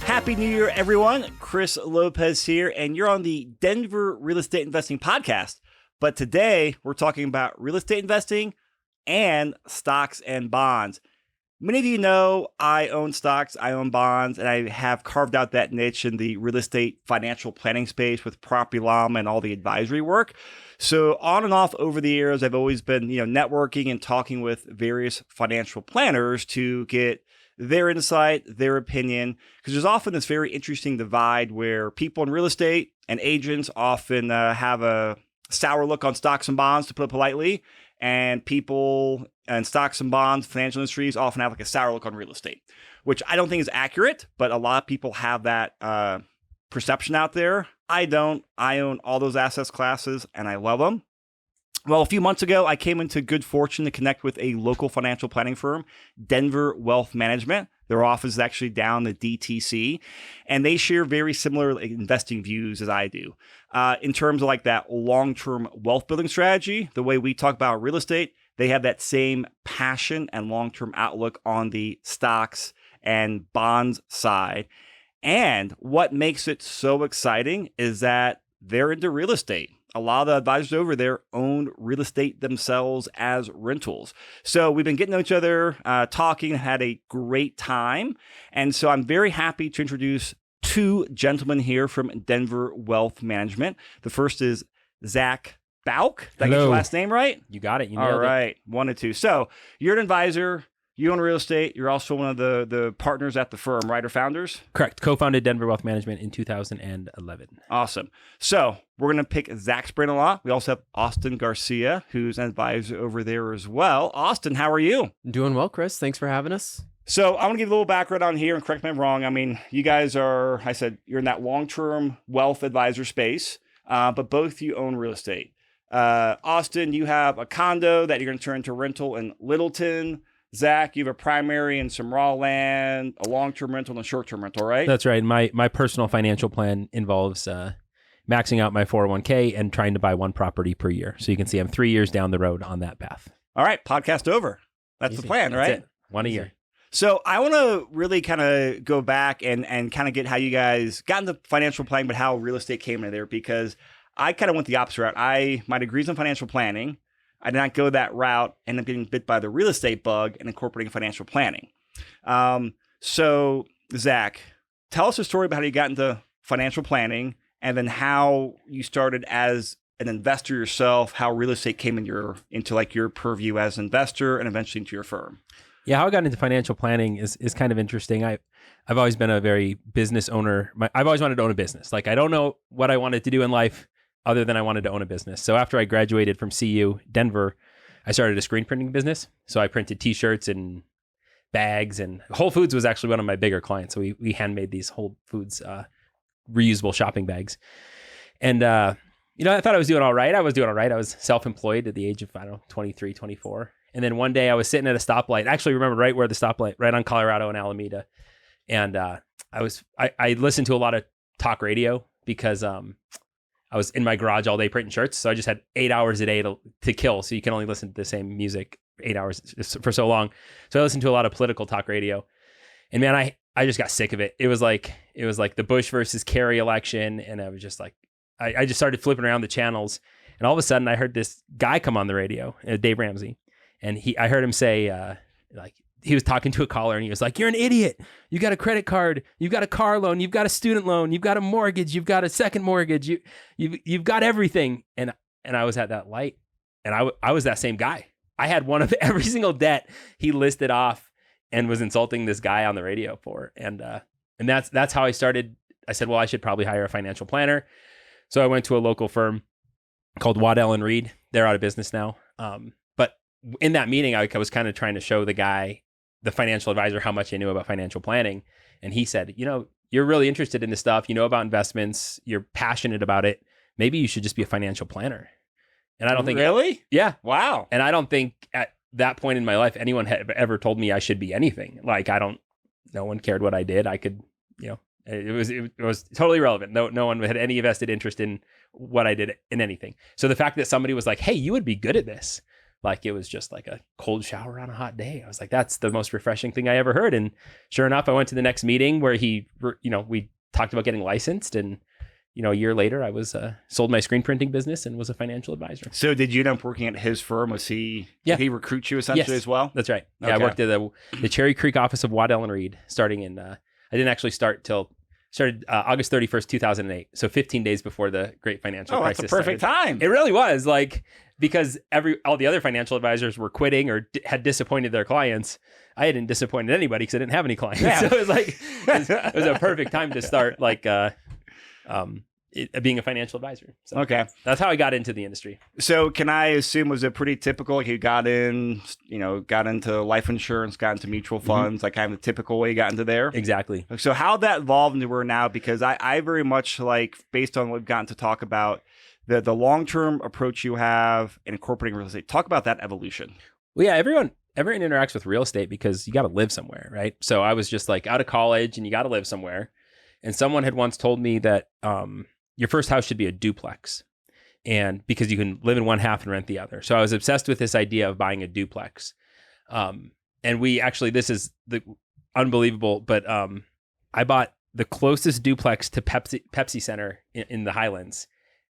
Happy New Year, everyone. Chris Lopez here, and you're on the Denver Real Estate Investing Podcast. But today, we're talking about real estate investing and stocks and bonds. Many of you know I own stocks, I own bonds, and I have carved out that niche in the real estate financial planning space with Property Llama and all the advisory work. So on and off over the years, I've always been, networking and talking with various financial planners to get their insight, their opinion, because there's often this very interesting divide where people in real estate and agents often have a sour look on stocks and bonds, to put it politely, and people in stocks and bonds, financial industries often have like a sour look on real estate, which I don't think is accurate, but a lot of people have that perception out there. I don't. I own all those asset classes and I love them. Well, a few months ago, I came into good fortune to connect with a local financial planning firm, Denver Wealth Management. Their office is actually down the DTC, and they share very similar investing views as I do. In terms of like that long-term wealth building strategy, the way we talk about real estate, they have that same passion and long-term outlook on the stocks and bonds side. And what makes it so exciting is that they're into real estate. A lot of the advisors over there own real estate themselves as rentals. So we've been getting to know each other, talking, had a great time. And so I'm very happy to introduce two gentlemen here from Denver Wealth Management. The first is Zach Bouck. Did I get your last name right? You got it. You nailed All right. 1 and 2. So you're an advisor. You own real estate. You're also one of the partners at the firm, right? Or founders? Correct. Co-founded Denver Wealth Management in 2011. Awesome. So we're going to pick Zach's brain a lot. We also have Austyn Garcia, who's an advisor over there as well. Austyn, how are you? Doing well, Chris. Thanks for having us. So I want to give a little background on here and correct me if I'm wrong. I mean, you guys are, I said, you're in that long-term wealth advisor space, but both you own real estate. Austyn, you have a condo that you're going to turn into rental in Littleton. Zach, you have a primary and some raw land, a long-term rental and a short-term rental, right? That's right. My personal financial plan involves maxing out my 401k and trying to buy one property per year. So you can see I'm 3 years down the road on that path. All right, podcast over. That's Easy. The plan, That's right? it. One a year. So I want to really kind of go back and kind of get how you guys got into financial planning, but how real estate came into there, because I kind of went the opposite route. My degree's in financial planning. I did not go that route, ended up getting bit by the real estate bug and incorporating financial planning. So Zach, tell us a story about how you got into financial planning and then how you started as an investor yourself, how real estate came into like your purview as an investor and eventually into your firm. Yeah, how I got into financial planning is kind of interesting. I've always been a very business owner. I've always wanted to own a business. Like I don't know what I wanted to do in life other than I wanted to own a business. So after I graduated from CU Denver, I started a screen printing business. So I printed t-shirts and bags, and Whole Foods was actually one of my bigger clients. So we handmade these Whole Foods reusable shopping bags. And, I thought I was doing all right. I was self-employed at the age of, 23, 24. And then one day I was sitting at a stoplight. I actually remember right where the stoplight, right on Colorado and Alameda. And I listened to a lot of talk radio because I was in my garage all day printing shirts. So I just had 8 hours a day to kill. So you can only listen to the same music 8 hours for so long. So I listened to a lot of political talk radio. And man, I just got sick of it. It was like the Bush versus Kerry election. And I was just like, I just started flipping around the channels. And all of a sudden I heard this guy come on the radio, Dave Ramsey. And I heard him say, he was talking to a caller and he was like, "You're an idiot. You got a credit card. You've got a car loan. You've got a student loan. You've got a mortgage. You've got a second mortgage. You've got everything." And I was at that light, and I was that same guy. I had one of every single debt he listed off and was insulting this guy on the radio for. And that's how I started. I said, well, I should probably hire a financial planner. So I went to a local firm called Waddell and Reed. They're out of business now. But in that meeting, I was kind of trying to show the guy, the financial advisor, how much I knew about financial planning. And he said, you're really interested in this stuff. You know about investments. You're passionate about it. Maybe you should just be a financial planner. And I don't think... Really? Yeah. Wow. And I don't think at that point in my life, anyone had ever told me I should be anything. Like, no one cared what I did. I could, it was totally irrelevant. No one had any vested interest in what I did in anything. So the fact that somebody was like, hey, you would be good at this, Like it was just like a cold shower on a hot day. I was like, that's the most refreshing thing I ever heard. And sure enough, I went to the next meeting where we talked about getting licensed, and a year later I was sold my screen printing business and was a financial advisor. So did you end up working at his firm? Did he recruit you essentially as well? That's right. Okay. Yeah, I worked at the Cherry Creek office of Waddell and Reed starting in, I didn't actually started August 31st, 2008. So 15 days before the great financial crisis. That's a perfect time. It really was, like, because all the other financial advisors were quitting or had disappointed their clients. I hadn't disappointed anybody because I didn't have any clients. Yeah. So it was like, it was a perfect time to start being a financial advisor. So okay. That's how I got into the industry. So can I assume, was it pretty typical? Like you got into life insurance, got into mutual funds, like kind of the typical way you got into there? Exactly. So how'd that evolve into where now? Because I very much like, based on what we've gotten to talk about, the long-term approach you have in incorporating real estate. Talk about that evolution. Well, yeah, everyone interacts with real estate because you got to live somewhere, right? So I was just like out of college and you got to live somewhere. And someone had once told me that your first house should be a duplex, and because you can live in one half and rent the other. So I was obsessed with this idea of buying a duplex. And we actually, this is the unbelievable, but I bought the closest duplex to Pepsi Center in the Highlands.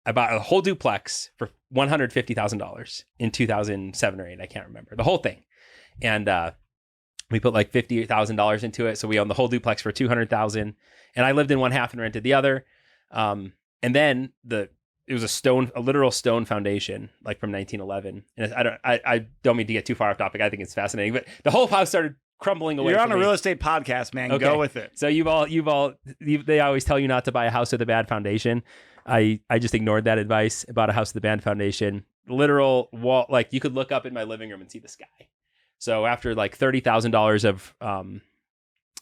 I bought a whole duplex for $150,000 in 2007 or 8. I can't remember the whole thing. And we put like $50,000 into it. So we owned the whole duplex for $200,000, and I lived in one half and rented the other. And then it was a literal stone foundation, like from 1911. And I don't mean to get too far off topic. I think it's fascinating, but the whole house started crumbling away. You're on a real estate podcast, man. Okay. Go with it. So they always tell you not to buy a house with a bad foundation. I just ignored that advice. I bought a house with a bad foundation, literal wall. Like you could look up in my living room and see the sky. So after like $30,000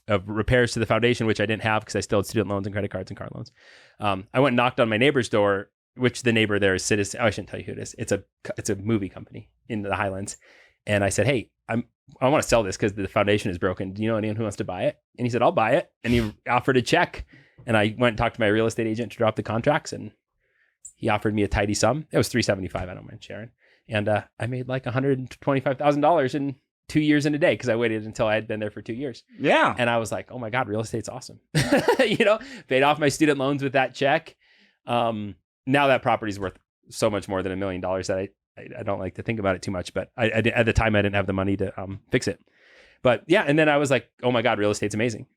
of repairs to the foundation, which I didn't have because I still had student loans and credit cards and car loans, I went and knocked on my neighbor's door, which the neighbor there is Citizen. Oh, I shouldn't tell you who it is. It's a movie company in the Highlands. And I said, hey, I want to sell this because the foundation is broken. Do you know anyone who wants to buy it? And he said, I'll buy it. And he offered a check. And I went and talked to my real estate agent to drop the contracts, and he offered me a tidy sum. It was $375. I don't mind sharing. And I made like $125,000 in 2 years and a day because I waited until I had been there for 2 years. Yeah. And I was like, oh my God, real estate's awesome. Paid off my student loans with that check. Now that property's worth so much more than $1 million that I don't like to think about it too much, but at the time I didn't have the money to fix it. But yeah, and then I was like, oh my God, real estate's amazing.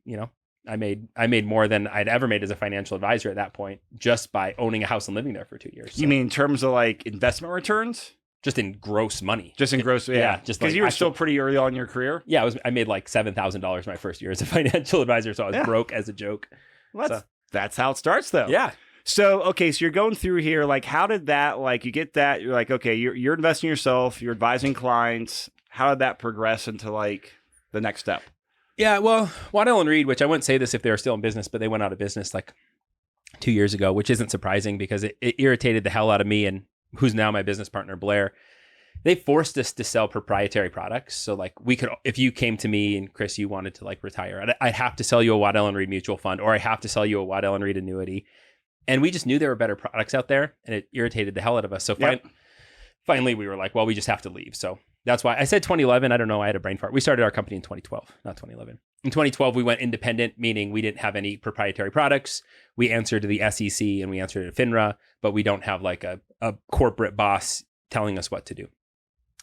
I made more than I'd ever made as a financial advisor at that point, just by owning a house and living there for 2 years. You mean in terms of like investment returns? Just in gross money. Just in gross, yeah. Just because you were still pretty early on in your career. Yeah, I made like $7,000 my first year as a financial advisor, so I was broke as a joke. Well, that's how it starts, though. Yeah. So, okay, so you're going through here. Like, how did that? Like, you get that. You're like, okay, you're investing yourself. You're advising clients. How did that progress into like the next step? Yeah, well, Waddell and Reed, which I wouldn't say this if they were still in business, but they went out of business like 2 years ago, which isn't surprising because it irritated the hell out of me and who's now my business partner, Blair. They forced us to sell proprietary products. So like we could, if you came to me and Chris, you wanted to like retire, I'd have to sell you a Waddell and Reed mutual fund, or I have to sell you a Waddell and Reed annuity. And we just knew there were better products out there, and it irritated the hell out of us. So finally we were like, well, we just have to leave. So that's why I said 2011. I don't know. I had a brain fart. We started our company in 2012, not 2011. In 2012, we went independent, meaning we didn't have any proprietary products. We answered to the SEC and we answered to FINRA, but we don't have like a corporate boss telling us what to do.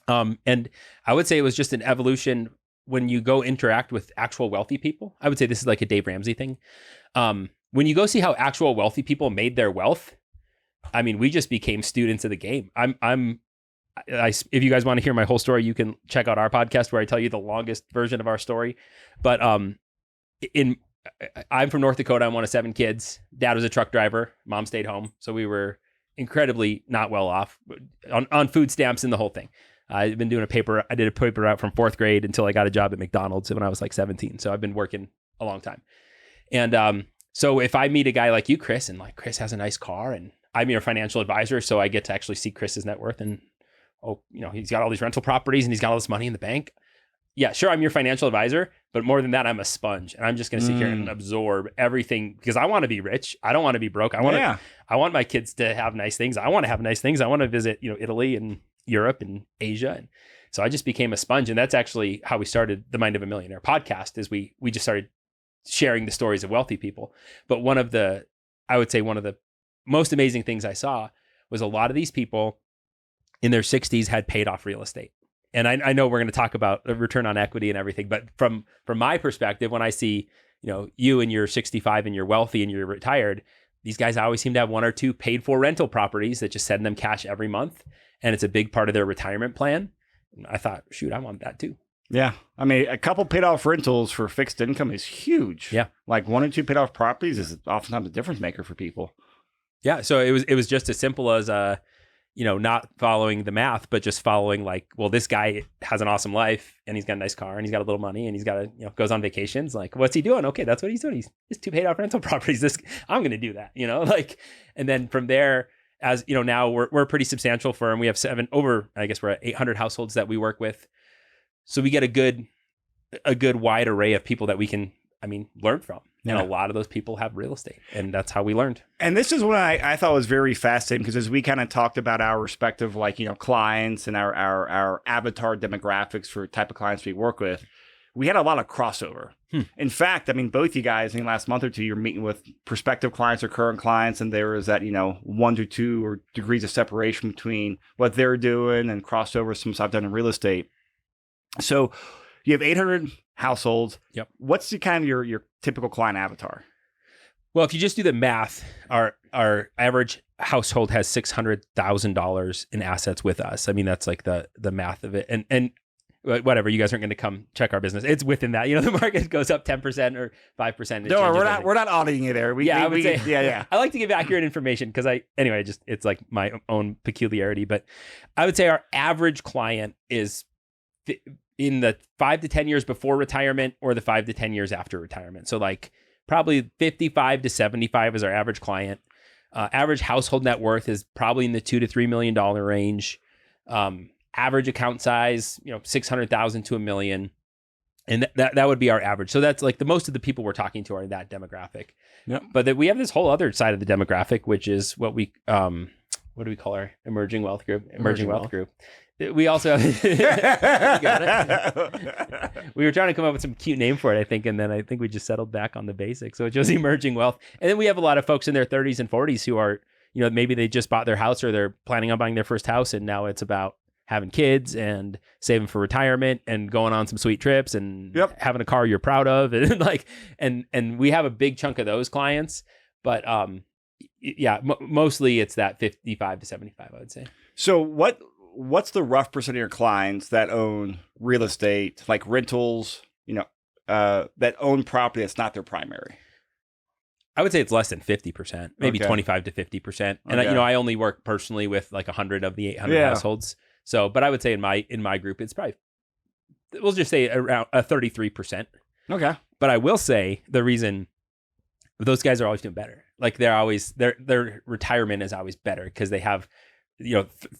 And I would say it was just an evolution when you go interact with actual wealthy people. I would say this is like a Dave Ramsey thing. When you go see how actual wealthy people made their wealth, I mean, we just became students of the game. If you guys want to hear my whole story, you can check out our podcast where I tell you the longest version of our story. But I'm from North Dakota. I'm one of 7 kids. Dad was a truck driver. Mom stayed home. So we were incredibly not well off on food stamps and the whole thing. I did a paper route from 4th grade until I got a job at McDonald's when I was like 17. So I've been working a long time. And so if I meet a guy like you, Chris, and like Chris has a nice car and I'm your financial advisor, so I get to actually see Chris's net worth and, he's got all these rental properties and he's got all this money in the bank. Yeah, sure, I'm your financial advisor, but more than that, I'm a sponge, and I'm just going to sit here and absorb everything because I want to be rich. I don't want to be broke. I want my kids to have nice things. I want to have nice things. I want to visit, Italy and Europe and Asia. And so I just became a sponge. And that's actually how we started the Mind of a Millionaire podcast, is we just started sharing the stories of wealthy people. But I would say one of the most amazing things I saw was a lot of these people in their 60s had paid off real estate. And I know we're going to talk about the return on equity and everything, but from my perspective, when I see, you and you're 65 and you're wealthy and you're retired, these guys always seem to have one or two paid for rental properties that just send them cash every month. And it's a big part of their retirement plan. And I thought, shoot, I want that too. Yeah. I mean, a couple paid off rentals for fixed income is huge. Yeah. Like one or two paid off properties is oftentimes a difference maker for people. Yeah. So it was just as simple as, not following the math, but just following like, well, this guy has an awesome life and he's got a nice car and he's got a little money and he's got goes on vacations. Like, what's he doing? Okay, that's what he's doing. He's two paid off rental properties. I'm going to do that, and then from there, as now we're a pretty substantial firm. We have we're at 800 households that we work with. So we get a good wide array of people that we can, learn from. Yeah. And a lot of those people have real estate, and that's how we learned. And this is what I thought was very fascinating, because as we kind of talked about our respective, clients and our avatar demographics for type of clients we work with, we had a lot of crossover. In fact, both you guys in the last month or two, you're meeting with prospective clients or current clients, and there was that, 1 to 2 or degrees of separation between what they're doing and crossover some stuff I've done in real estate. So you have 800 households. Yep. What's the kind of your typical client avatar? Well, if you just do the math, our average household has $600,000 in assets with us. That's like the math of it. And whatever, you guys aren't going to come check our business. It's within that. The market goes up 10% or 5%. No, we're not auditing you there. I like to give accurate information because it's like my own peculiarity. But I would say our average client is in the 5 to 10 years before retirement or the 5 to 10 years after retirement. So like probably 55 to 75 is our average client. Average household net worth is probably in the $2 to $3 million range. Average account size, 600,000 to $1 million. And that would be our average. So that's like the most of the people we're talking to are in that demographic. Yep. But we have this whole other side of the demographic, which is what we, what do we call our emerging wealth group? Emerging wealth group. We also have, you got it. We were trying to come up with some cute name for it, I think. And then I think we just settled back on the basics. So it's just emerging wealth. And then we have a lot of folks in their 30s and 40s who are, maybe they just bought their house or they're planning on buying their first house. And now it's about having kids and saving for retirement and going on some sweet trips and having a car you're proud of. And and we have a big chunk of those clients, but mostly it's that 55 to 75, I would say. So what's the rough percent of your clients that own real estate, like rentals, that own property that's not their primary? I would say it's less than 50%, maybe 25 to 50%. And I only work personally with like 100 of the 800 households. So, but I would say in my group, it's probably, we'll just say around 33%. Okay. But I will say the reason those guys are always doing better. Like their retirement is always better because they have,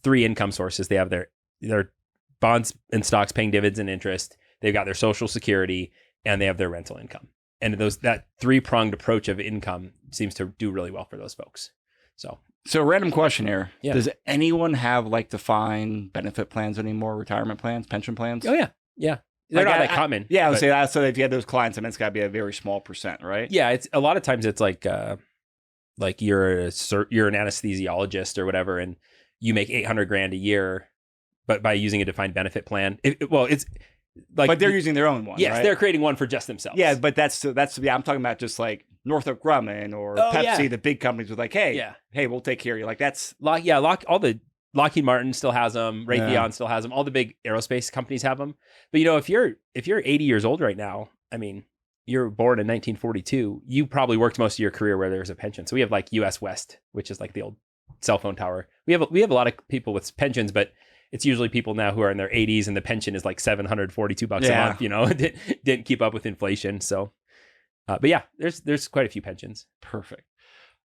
3 income sources. They have their bonds and stocks paying dividends and interest. They've got their social security and they have their rental income. And that 3-pronged approach of income seems to do really well for those folks. So random question here. Yeah. Does anyone have like defined benefit plans anymore? Retirement plans, pension plans? Oh, yeah. Yeah. They're not that common. Yeah. I would say that. So if you had those clients, it's got to be a very small percent, right? Yeah. It's a lot of times it's like you're an anesthesiologist or whatever, and you make $800,000 a year, but by using a defined benefit plan, it's like, but they're using their own one. Yes. Right? They're creating one for just themselves. Yeah. But that's I'm talking about just like Northrop Grumman or Pepsi, the big companies with like, hey, we'll take care of you. Like that's all the Lockheed Martin still has them. Raytheon still has them. All the big aerospace companies have them. But if you're 80 years old right now, you're born in 1942. You probably worked most of your career where there's a pension. So we have like US West, which is like the old cell phone tower. We have a lot of people with pensions, but it's usually people now who are in their 80s and the pension is like $742 a month. Didn't keep up with inflation. So, but yeah, there's quite a few pensions. Perfect.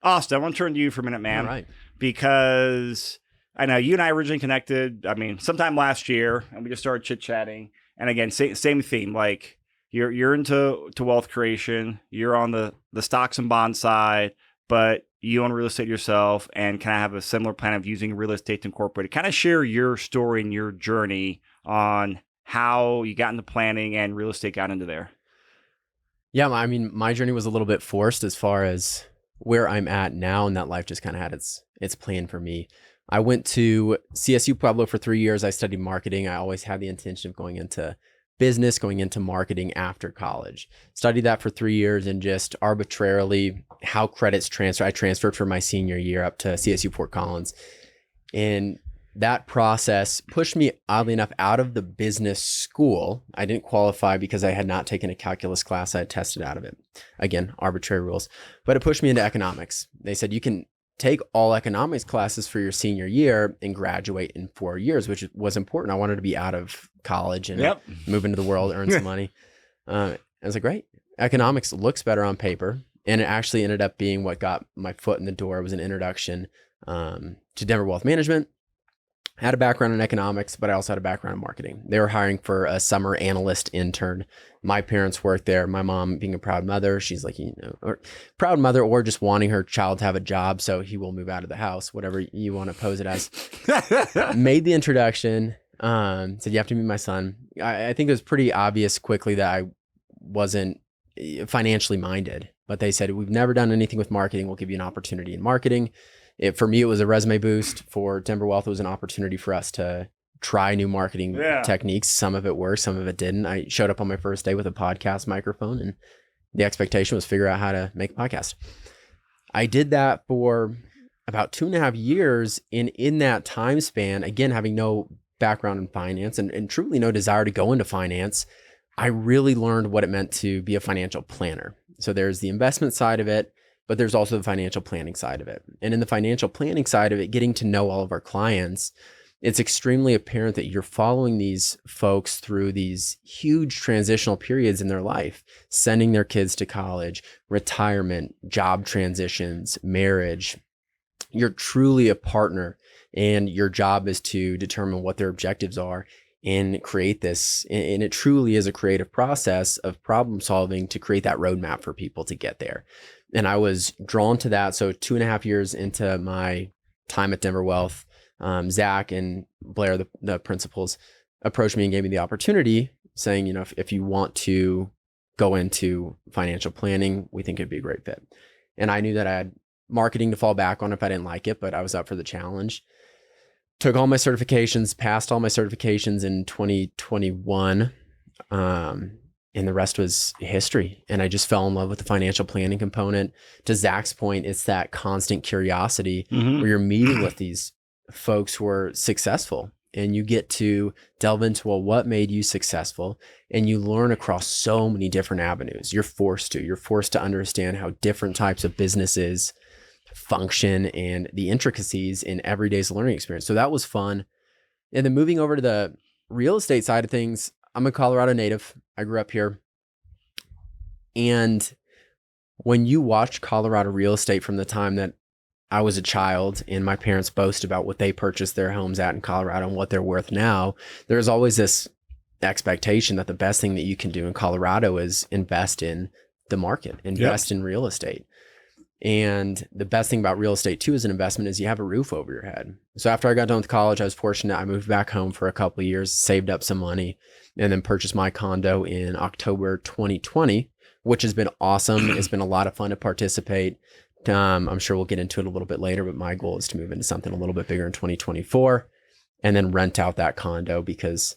Austyn, I want to turn to you for a minute, man. All right. Because I know you and I originally connected, sometime last year, and we just started chit-chatting. And again, same theme, like you're into wealth creation, you're on the stocks and bond side, but you own real estate yourself and kind of have a similar plan of using real estate to incorporate it. Kind of share your story and your journey on how you got into planning and real estate got into there. Yeah, I mean, my journey was a little bit forced as far as where I'm at now, and that life just kind of had its plan for me. I went to CSU Pueblo for 3 years. I studied marketing. I always had the intention of going into business, going into marketing after college. Studied that for 3 years, and just arbitrarily how credits transfer. I transferred for my senior year up to CSU Fort Collins. And that process pushed me, oddly enough, out of the business school. I didn't qualify because I had not taken a calculus class. I had tested out of it. Again, arbitrary rules. But it pushed me into economics. They said you can take all economics classes for your senior year and graduate in 4 years, which was important. I wanted to be out of college and move into the world, earn some money. I was like, great. Economics looks better on paper. And it actually ended up being what got my foot in the door. It was an introduction to Denver Wealth Management. I had a background in economics, but I also had a background in marketing. They were hiring for a summer analyst intern. My parents worked there. My mom, being a proud mother, she's like, or proud mother, or just wanting her child to have a job so he will move out of the house, whatever you want to pose it as. Made the introduction, said, you have to meet my son. I think it was pretty obvious quickly that I wasn't financially minded, but they said, we've never done anything with marketing. We'll give you an opportunity in marketing. For me, it was a resume boost. For Denver Wealth, it was an opportunity for us to try new marketing techniques. Some of it worked, some of it didn't. I showed up on my first day with a podcast microphone, and the expectation was figure out how to make a podcast. I did that for about 2.5 years. And in that time span, again, having no background in finance and truly no desire to go into finance, I really learned what it meant to be a financial planner. So there's the investment side of it, but there's also the financial planning side of it. And in the financial planning side of it, getting to know all of our clients, it's extremely apparent that you're following these folks through these huge transitional periods in their life, sending their kids to college, retirement, job transitions, marriage. You're truly a partner, and your job is to determine what their objectives are and create this. And it truly is a creative process of problem solving to create that roadmap for people to get there. And I was drawn to that. So 2.5 years into my time at Denver Wealth, Zach and Blair, the principals, approached me and gave me the opportunity, saying, if you want to go into financial planning, we think it'd be a great fit. And I knew that I had marketing to fall back on if I didn't like it, but I was up for the challenge. Took all my certifications, passed all my certifications in 2021. And the rest was history. And I just fell in love with the financial planning component. To Zach's point, it's that constant curiosity where you're meeting with these folks who are successful, and you get to delve into, well, what made you successful? And you learn across so many different avenues. You're forced to understand how different types of businesses function and the intricacies in everyday's learning experience. So that was fun. And then moving over to the real estate side of things, I'm a Colorado native. I grew up here. And when you watch Colorado real estate from the time that I was a child and my parents boast about what they purchased their homes at in Colorado and what they're worth now, there's always this expectation that the best thing that you can do in Colorado is invest in the market, invest in real estate. And the best thing about real estate too as an investment is you have a roof over your head. So after I got done with college, I was fortunate. I moved back home for a couple of years, saved up some money, and then purchased my condo in October 2020, which has been awesome. It's been a lot of fun to participate. I'm sure we'll get into it a little bit later, but my goal is to move into something a little bit bigger in 2024 and then rent out that condo because,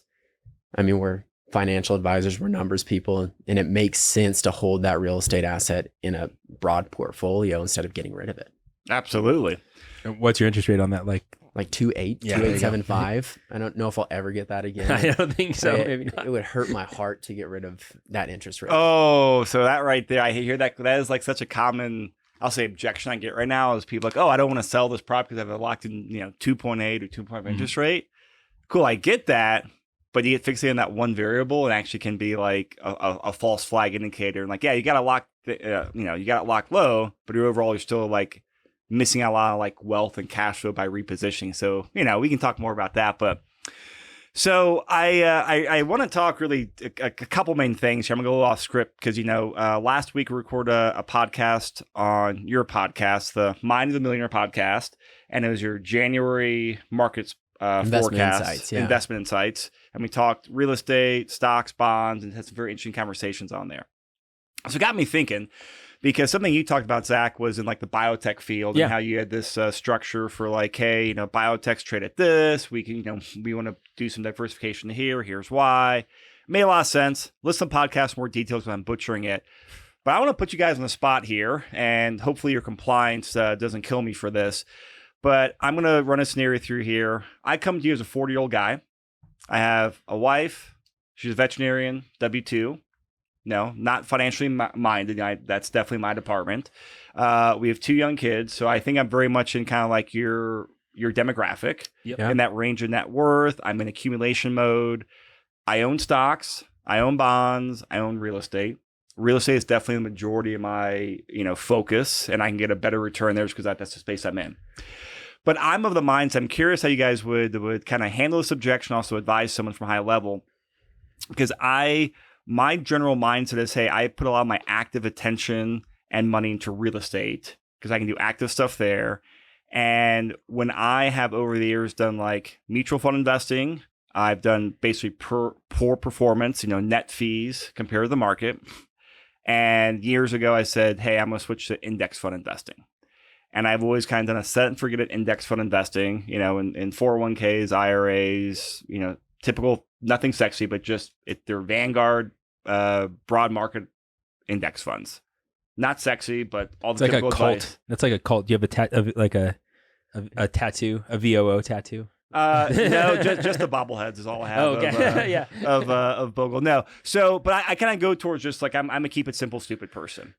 we're financial advisors, we're numbers people, and it makes sense to hold that real estate asset in a broad portfolio instead of getting rid of it. Absolutely. What's your interest rate on that? Like 2.8, 2.875. I don't know if I'll ever get that again. I don't think so. Maybe not. It would hurt my heart to get rid of that interest rate. Oh, so that right there, I hear that. That is like such a common, I'll say, objection I get right now is people like, oh, I don't want to sell this property because I have a locked in, 2.8 or 2.5 interest rate. Cool, I get that. But you get fixated on that one variable, and actually can be like a false flag indicator. And like, yeah, you got to lock, you got it locked low, but overall you're still like missing out a lot of like wealth and cash flow by repositioning. So we can talk more about that. But So I want to talk really a couple main things here. I'm gonna go a little off script because last week we recorded a podcast on your podcast, the Mind of the Millionaire podcast, and it was your January markets forecast, investment insights, and we talked real estate, stocks, bonds, and had some very interesting conversations on there. So it got me thinking. Because something you talked about, Zach, was in like the biotech field and how you had this structure for like, hey, biotechs trade at this. We can, we want to do some diversification here. Here's why. Made a lot of sense. Listen to podcasts, more details because I'm butchering it. But I want to put you guys on the spot here, and hopefully your compliance doesn't kill me for this. But I'm going to run a scenario through here. I come to you as a 40-year-old guy. I have a wife. She's a veterinarian, W-2. No, not financially minded. That's definitely my department. We have 2 young kids, so I think I'm very much in kind of like your demographic in that range of net worth. I'm in accumulation mode. I own stocks. I own bonds. I own real estate. Real estate is definitely the majority of my focus, and I can get a better return there because that's the space I'm in. But I'm of the mindset. I'm curious how you guys would kind of handle this objection. Also advise someone from high level, because my general mindset is, hey, I put a lot of my active attention and money into real estate because I can do active stuff there. And when I have over the years done like mutual fund investing, I've done basically poor performance, net fees compared to the market. And years ago, I said, hey, I'm going to switch to index fund investing. And I've always kind of done a set and forget it index fund investing, in 401ks, IRAs, typical, nothing sexy, but just they're Vanguard broad market index funds. Not sexy, but all the typical like a cult. Advice. That's like a cult. Do you have a tattoo, a VOO tattoo? No, just the bobbleheads is all I have. Oh, okay. of Bogle. No, so but I kind of go towards just like I'm a keep it simple, stupid person.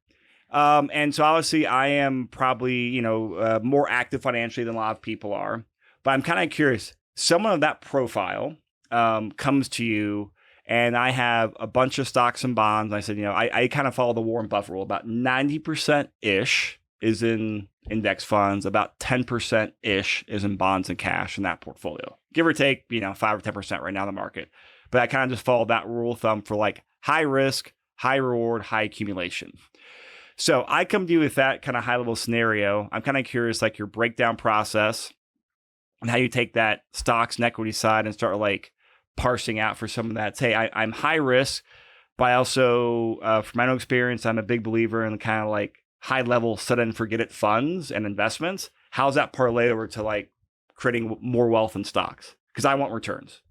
And so obviously I am probably more active financially than a lot of people are. But I'm kind of curious. Someone of that profile comes to you. And I have a bunch of stocks and bonds. And I said, I kind of follow the Warren Buffett rule. About 90%-ish is in index funds. About 10%-ish is in bonds and cash in that portfolio. Give or take, 5 or 10% right now in the market. But I kind of just follow that rule of thumb for like high risk, high reward, high accumulation. So I come to you with that kind of high level scenario. I'm kind of curious, like your breakdown process and how you take that stocks and equity side and start like parsing out for some of that. Hey, I'm high risk, but I also, from my own experience, I'm a big believer in kind of like high level set and forget it funds and investments. How's that parlay over to like creating more wealth in stocks? Because I want returns.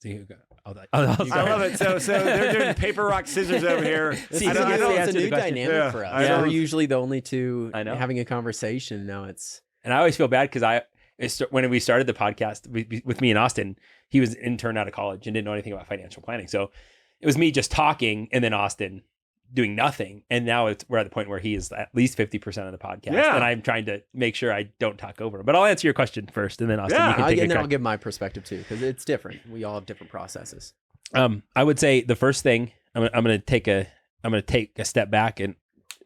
I love it. So they're doing paper, rock, scissors over here. It's a new dynamic for us. We're usually the only two having a conversation. Now it's. And I always feel bad because when we started the podcast with me and Austyn, he was an intern out of college and didn't know anything about financial planning. So it was me just talking and then Austyn doing nothing. And now we're at the point where he is at least 50% of the podcast. Yeah. And I'm trying to make sure I don't talk over him. But I'll answer your question first and then Austyn, you can take and then I'll give my perspective too, because it's different. We all have different processes. I would say the first thing, I'm going to take a step back and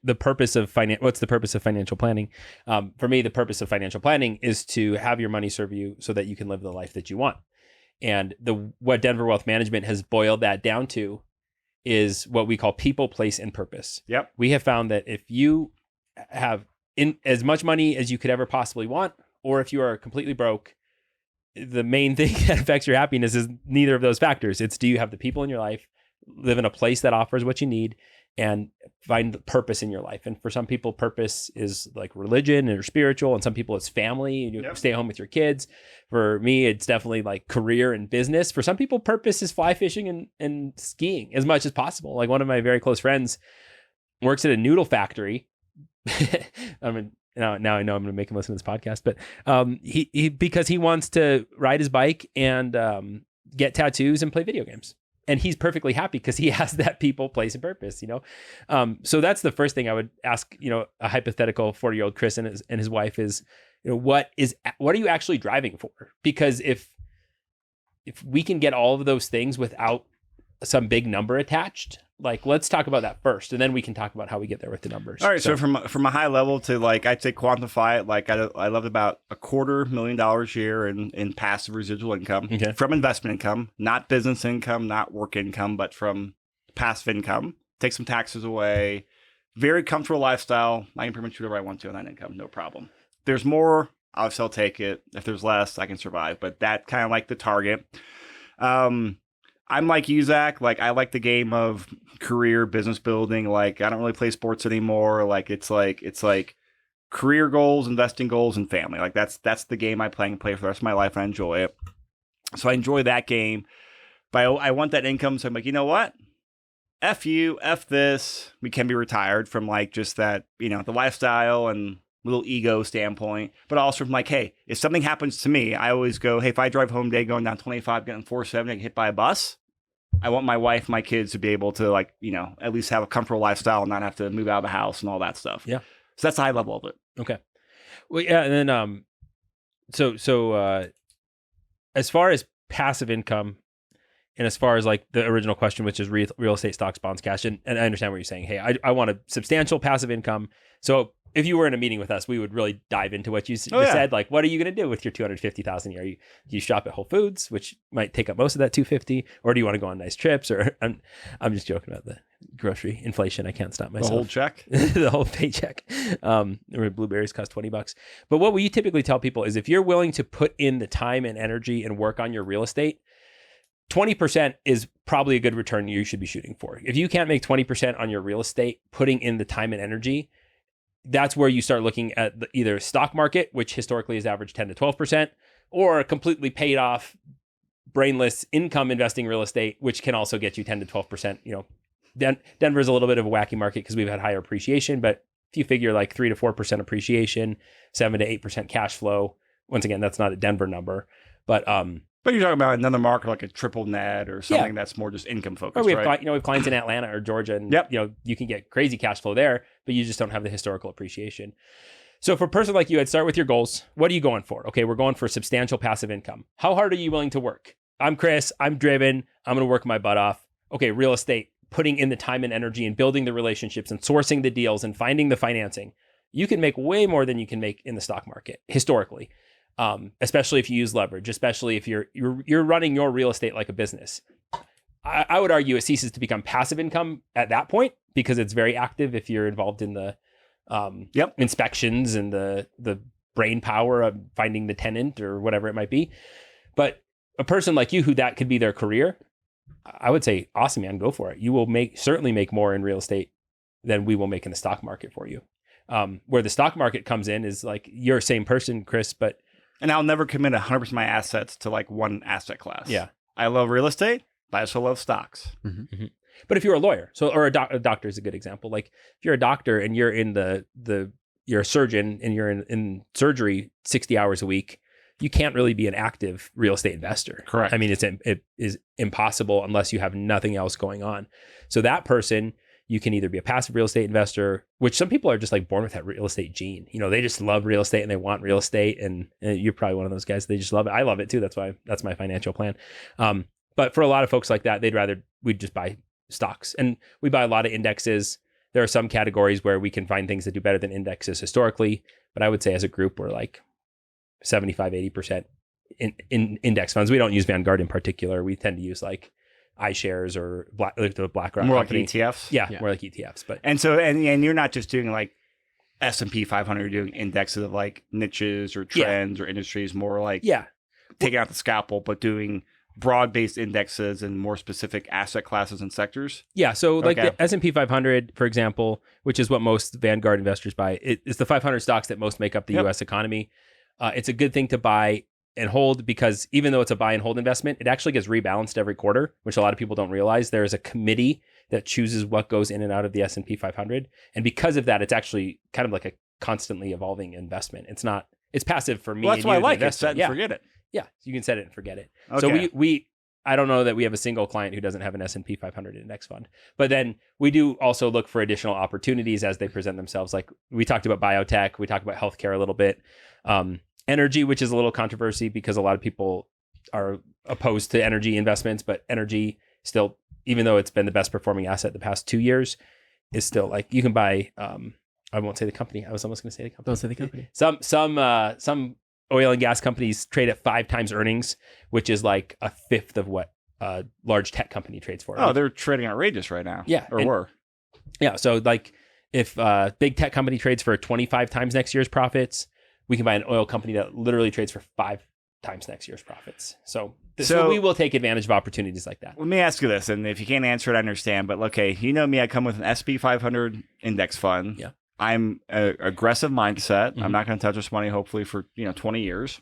what's the purpose of financial planning? For me, the purpose of financial planning is to have your money serve you so that you can live the life that you want. And what Denver Wealth Management has boiled that down to is what we call people, place, and purpose. Yep. We have found that if you have as much money as you could ever possibly want, or if you are completely broke, the main thing that affects your happiness is neither of those factors. It's, do you have the people in your life, live in a place that offers what you need, and find purpose in your life. And for some people, purpose is like religion or spiritual. And some people it's family. You stay home with your kids. For me, it's definitely like career and business. For some people, purpose is fly fishing and skiing as much as possible. Like one of my very close friends works at a noodle factory. I mean, now I know I'm going to make him listen to this podcast, but he because he wants to ride his bike and get tattoos and play video games. And he's perfectly happy because he has that people, place, and purpose, So that's the first thing I would ask, a hypothetical 40-year-old Chris and his wife is, what are you actually driving for? Because if we can get all of those things without some big number attached? Like, let's talk about that first, and then we can talk about how we get there with the numbers. All right. So from a high level to like, I'd say quantify it. Like I loved about $250,000 a year in passive residual income from investment income, not business income, not work income, but from passive income. Take some taxes away. Very comfortable lifestyle. I can pretty much do whatever I want to on that income. No problem. If there's more, I'll take it. If there's less, I can survive. But that kind of like the target. I'm like you, Zach. Like I like the game of career business building. Like I don't really play sports anymore. Like it's like career goals, investing goals, and family. Like that's the game I play for the rest of my life. And I enjoy it. So I enjoy that game. But I want that income. So I'm like, you know what? F you, F this. We can be retired from like just that, the lifestyle and little ego standpoint, but also from like, hey, if something happens to me, I always go, hey, if I drive home today going down 25, getting 470, I get hit by a bus, I want my wife, my kids to be able to like, at least have a comfortable lifestyle and not have to move out of the house and all that stuff. Yeah. So that's the high level of it. Okay. Well, yeah. And then, so as far as passive income and as far as like the original question, which is real estate, stocks, bonds, cash, and I understand what you're saying. Hey, I want a substantial passive income. So if you were in a meeting with us, we would really dive into what you said. Like, what are you going to do with your $250,000 a year? Do you shop at Whole Foods, which might take up most of that $250,000, or do you want to go on nice trips? Or I'm just joking about the grocery inflation. I can't stop myself. The whole check, the whole paycheck. Blueberries cost $20. But what we typically tell people is if you're willing to put in the time and energy and work on your real estate, 20% is probably a good return you should be shooting for. If you can't make 20% on your real estate, putting in the time and energy, that's where you start looking at either stock market, which historically has averaged 10 to 12%, or a completely paid off, brainless income investing real estate, which can also get you 10 to 12%. Denver is a little bit of a wacky market because we've had higher appreciation, but if you figure like 3 to 4% appreciation, 7 to 8% cash flow, once again, that's not a Denver number, but you're talking about another market like a triple net or something that's more just income focused, or we have, right? we have clients in Atlanta or Georgia, and you can get crazy cash flow there, but you just don't have the historical appreciation. So for a person like you, I'd start with your goals. What are you going for? Okay, we're going for substantial passive income. How hard are you willing to work? I'm Chris. I'm driven. I'm going to work my butt off. Okay, real estate, putting in the time and energy and building the relationships and sourcing the deals and finding the financing. You can make way more than you can make in the stock market historically. Especially if you use leverage, especially if you're running your real estate like a business. I would argue it ceases to become passive income at that point because it's very active if you're involved in the inspections and the brain power of finding the tenant or whatever it might be. But a person like you who that could be their career, I would say, awesome, man, go for it. You will certainly make more in real estate than we will make in the stock market for you. Where the stock market comes in is like you're the same person, Chris, but and I'll never commit 100% of my assets to like one asset class. Yeah. I love real estate, but I also love stocks. Mm-hmm. Mm-hmm. But if you're a lawyer, or a doctor is a good example. Like if you're a doctor and you're in you're a surgeon and you're in surgery 60 hours a week, you can't really be an active real estate investor. Correct. I mean, it is impossible unless you have nothing else going on. So that person, you can either be a passive real estate investor, which some people are just like born with that real estate gene. They just love real estate and they want real estate. And you're probably one of those guys. They just love it. I love it too. That's my financial plan. But for a lot of folks like that, we'd just buy stocks, and we buy a lot of indexes. There are some categories where we can find things that do better than indexes historically. But I would say as a group, we're like 75, 80% in index funds. We don't use Vanguard in particular. We tend to use like iShares or the BlackRock more company. like ETFs. Yeah, more like ETFs. But and so and you're not just doing like S&P 500. You're doing indexes of like niches or trends or industries. More like taking out the scalpel, but doing broad-based indexes and more specific asset classes and sectors. Yeah. So like the S&P 500, for example, which is what most Vanguard investors buy. It's the 500 stocks that most make up the U.S. economy. It's a good thing to buy and hold because even though it's a buy and hold investment, it actually gets rebalanced every quarter, which a lot of people don't realize. There is a committee that chooses what goes in and out of the S&P 500. And because of that, it's actually kind of like a constantly evolving investment. It's passive for me. Well, that's why I like it. Set and forget it. Yeah. You can set it and forget it. Okay. So I don't know that we have a single client who doesn't have an S&P 500 index fund, but then we do also look for additional opportunities as they present themselves. Like we talked about biotech, we talked about healthcare a little bit. Energy, which is a little controversy because a lot of people are opposed to energy investments, but energy still even though it's been the best performing asset the past 2 years, is still like you can buy. I won't say the company. I was almost going to say the company. Don't say the company. Some oil and gas companies trade at 5 times earnings, which is like a fifth of what a large tech company trades for. Oh, they're trading outrageous right now. Yeah, or were. Yeah, so like if a big tech company trades for 25 times next year's profits, we can buy an oil company that literally trades for 5 times next year's profits. So we will take advantage of opportunities like that. Let me ask you this, and if you can't answer it, I understand. But okay, you know me, I come with an SP 500 index fund. Yeah. I'm an aggressive mindset. I'm not going to touch this money, hopefully, for 20 years.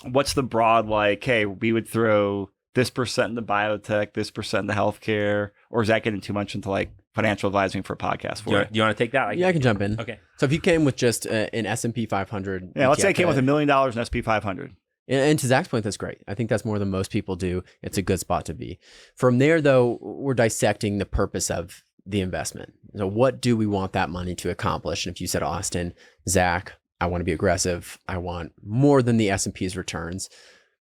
What's the broad like, hey, we would throw this percent into biotech, this percent into healthcare, or is that getting too much into like financial advising for a podcast for it? Do you want to take that? I can jump in. Okay. So if you came with just an S&P 500. Yeah, let's say I came with $1 million in SP 500. And to Zach's point, that's great. I think that's more than most people do. It's a good spot to be. From there, though, we're dissecting the purpose of the investment. So what do we want that money to accomplish? And if you said, Austyn, Zach, I want to be aggressive. I want more than the S&P's returns.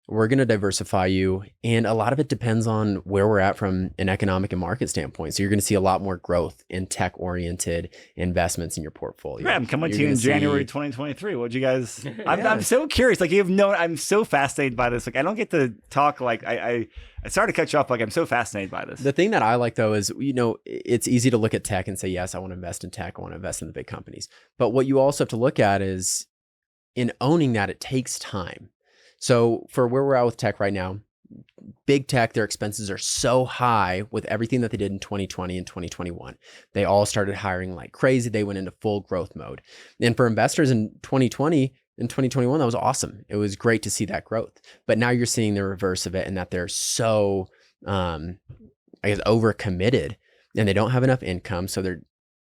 We're going to diversify you. And a lot of it depends on where we're at from an economic and market standpoint. So you're going to see a lot more growth in tech-oriented investments in your portfolio. Yeah, I'm coming to you in January 2023. What'd you guys... I'm so curious. Like, I'm so fascinated by this. Like, I don't get to talk like... I started to catch up. Like, I'm so fascinated by this. The thing that I like, though, is, it's easy to look at tech and say, yes, I want to invest in tech. I want to invest in the big companies. But what you also have to look at is in owning that, it takes time. So for where we're at with tech right now, big tech, their expenses are so high with everything that they did in 2020 and 2021. They all started hiring like crazy. They went into full growth mode. And for investors in 2020 and 2021, that was awesome. It was great to see that growth. But now you're seeing the reverse of it, and that they're so, overcommitted, and they don't have enough income. So they're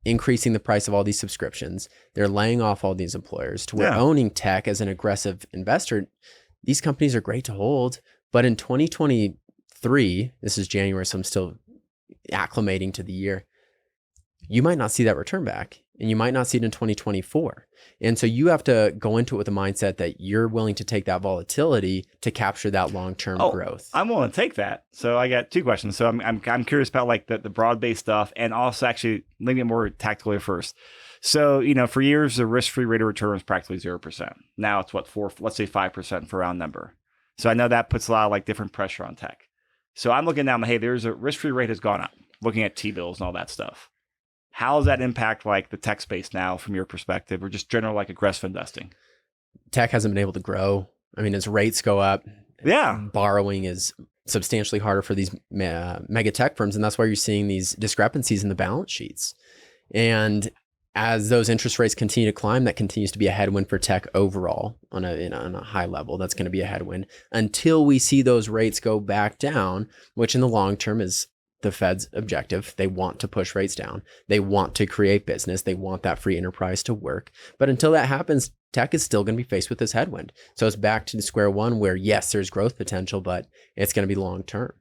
increasing the price of all these subscriptions. They're laying off all these employers to where owning tech as an aggressive investor, these companies are great to hold, but in 2023, this is January, so I'm still acclimating to the year, you might not see that return back, and you might not see it in 2024. And so you have to go into it with a mindset that you're willing to take that volatility to capture that long-term growth. I'm willing to take that. So I got 2 questions. So I'm curious about like the broad-based stuff, and also actually let me get more tactically first. So, for years, the risk-free rate of return was practically 0%. Now it's let's say 5% for round number. So I know that puts a lot of like different pressure on tech. So I'm looking down, hey, there's a risk-free rate has gone up, looking at T-bills and all that stuff. How does that impact like the tech space now from your perspective, or just general like aggressive investing? Tech hasn't been able to grow. I mean, as rates go up, borrowing is substantially harder for these mega tech firms. And that's why you're seeing these discrepancies in the balance sheets. And as those interest rates continue to climb, that continues to be a headwind for tech overall on a high level. That's going to be a headwind until we see those rates go back down, which in the long term is the Fed's objective. They want to push rates down. They want to create business. They want that free enterprise to work. But until that happens, tech is still going to be faced with this headwind. So it's back to square one where, yes, there's growth potential, but it's going to be long term.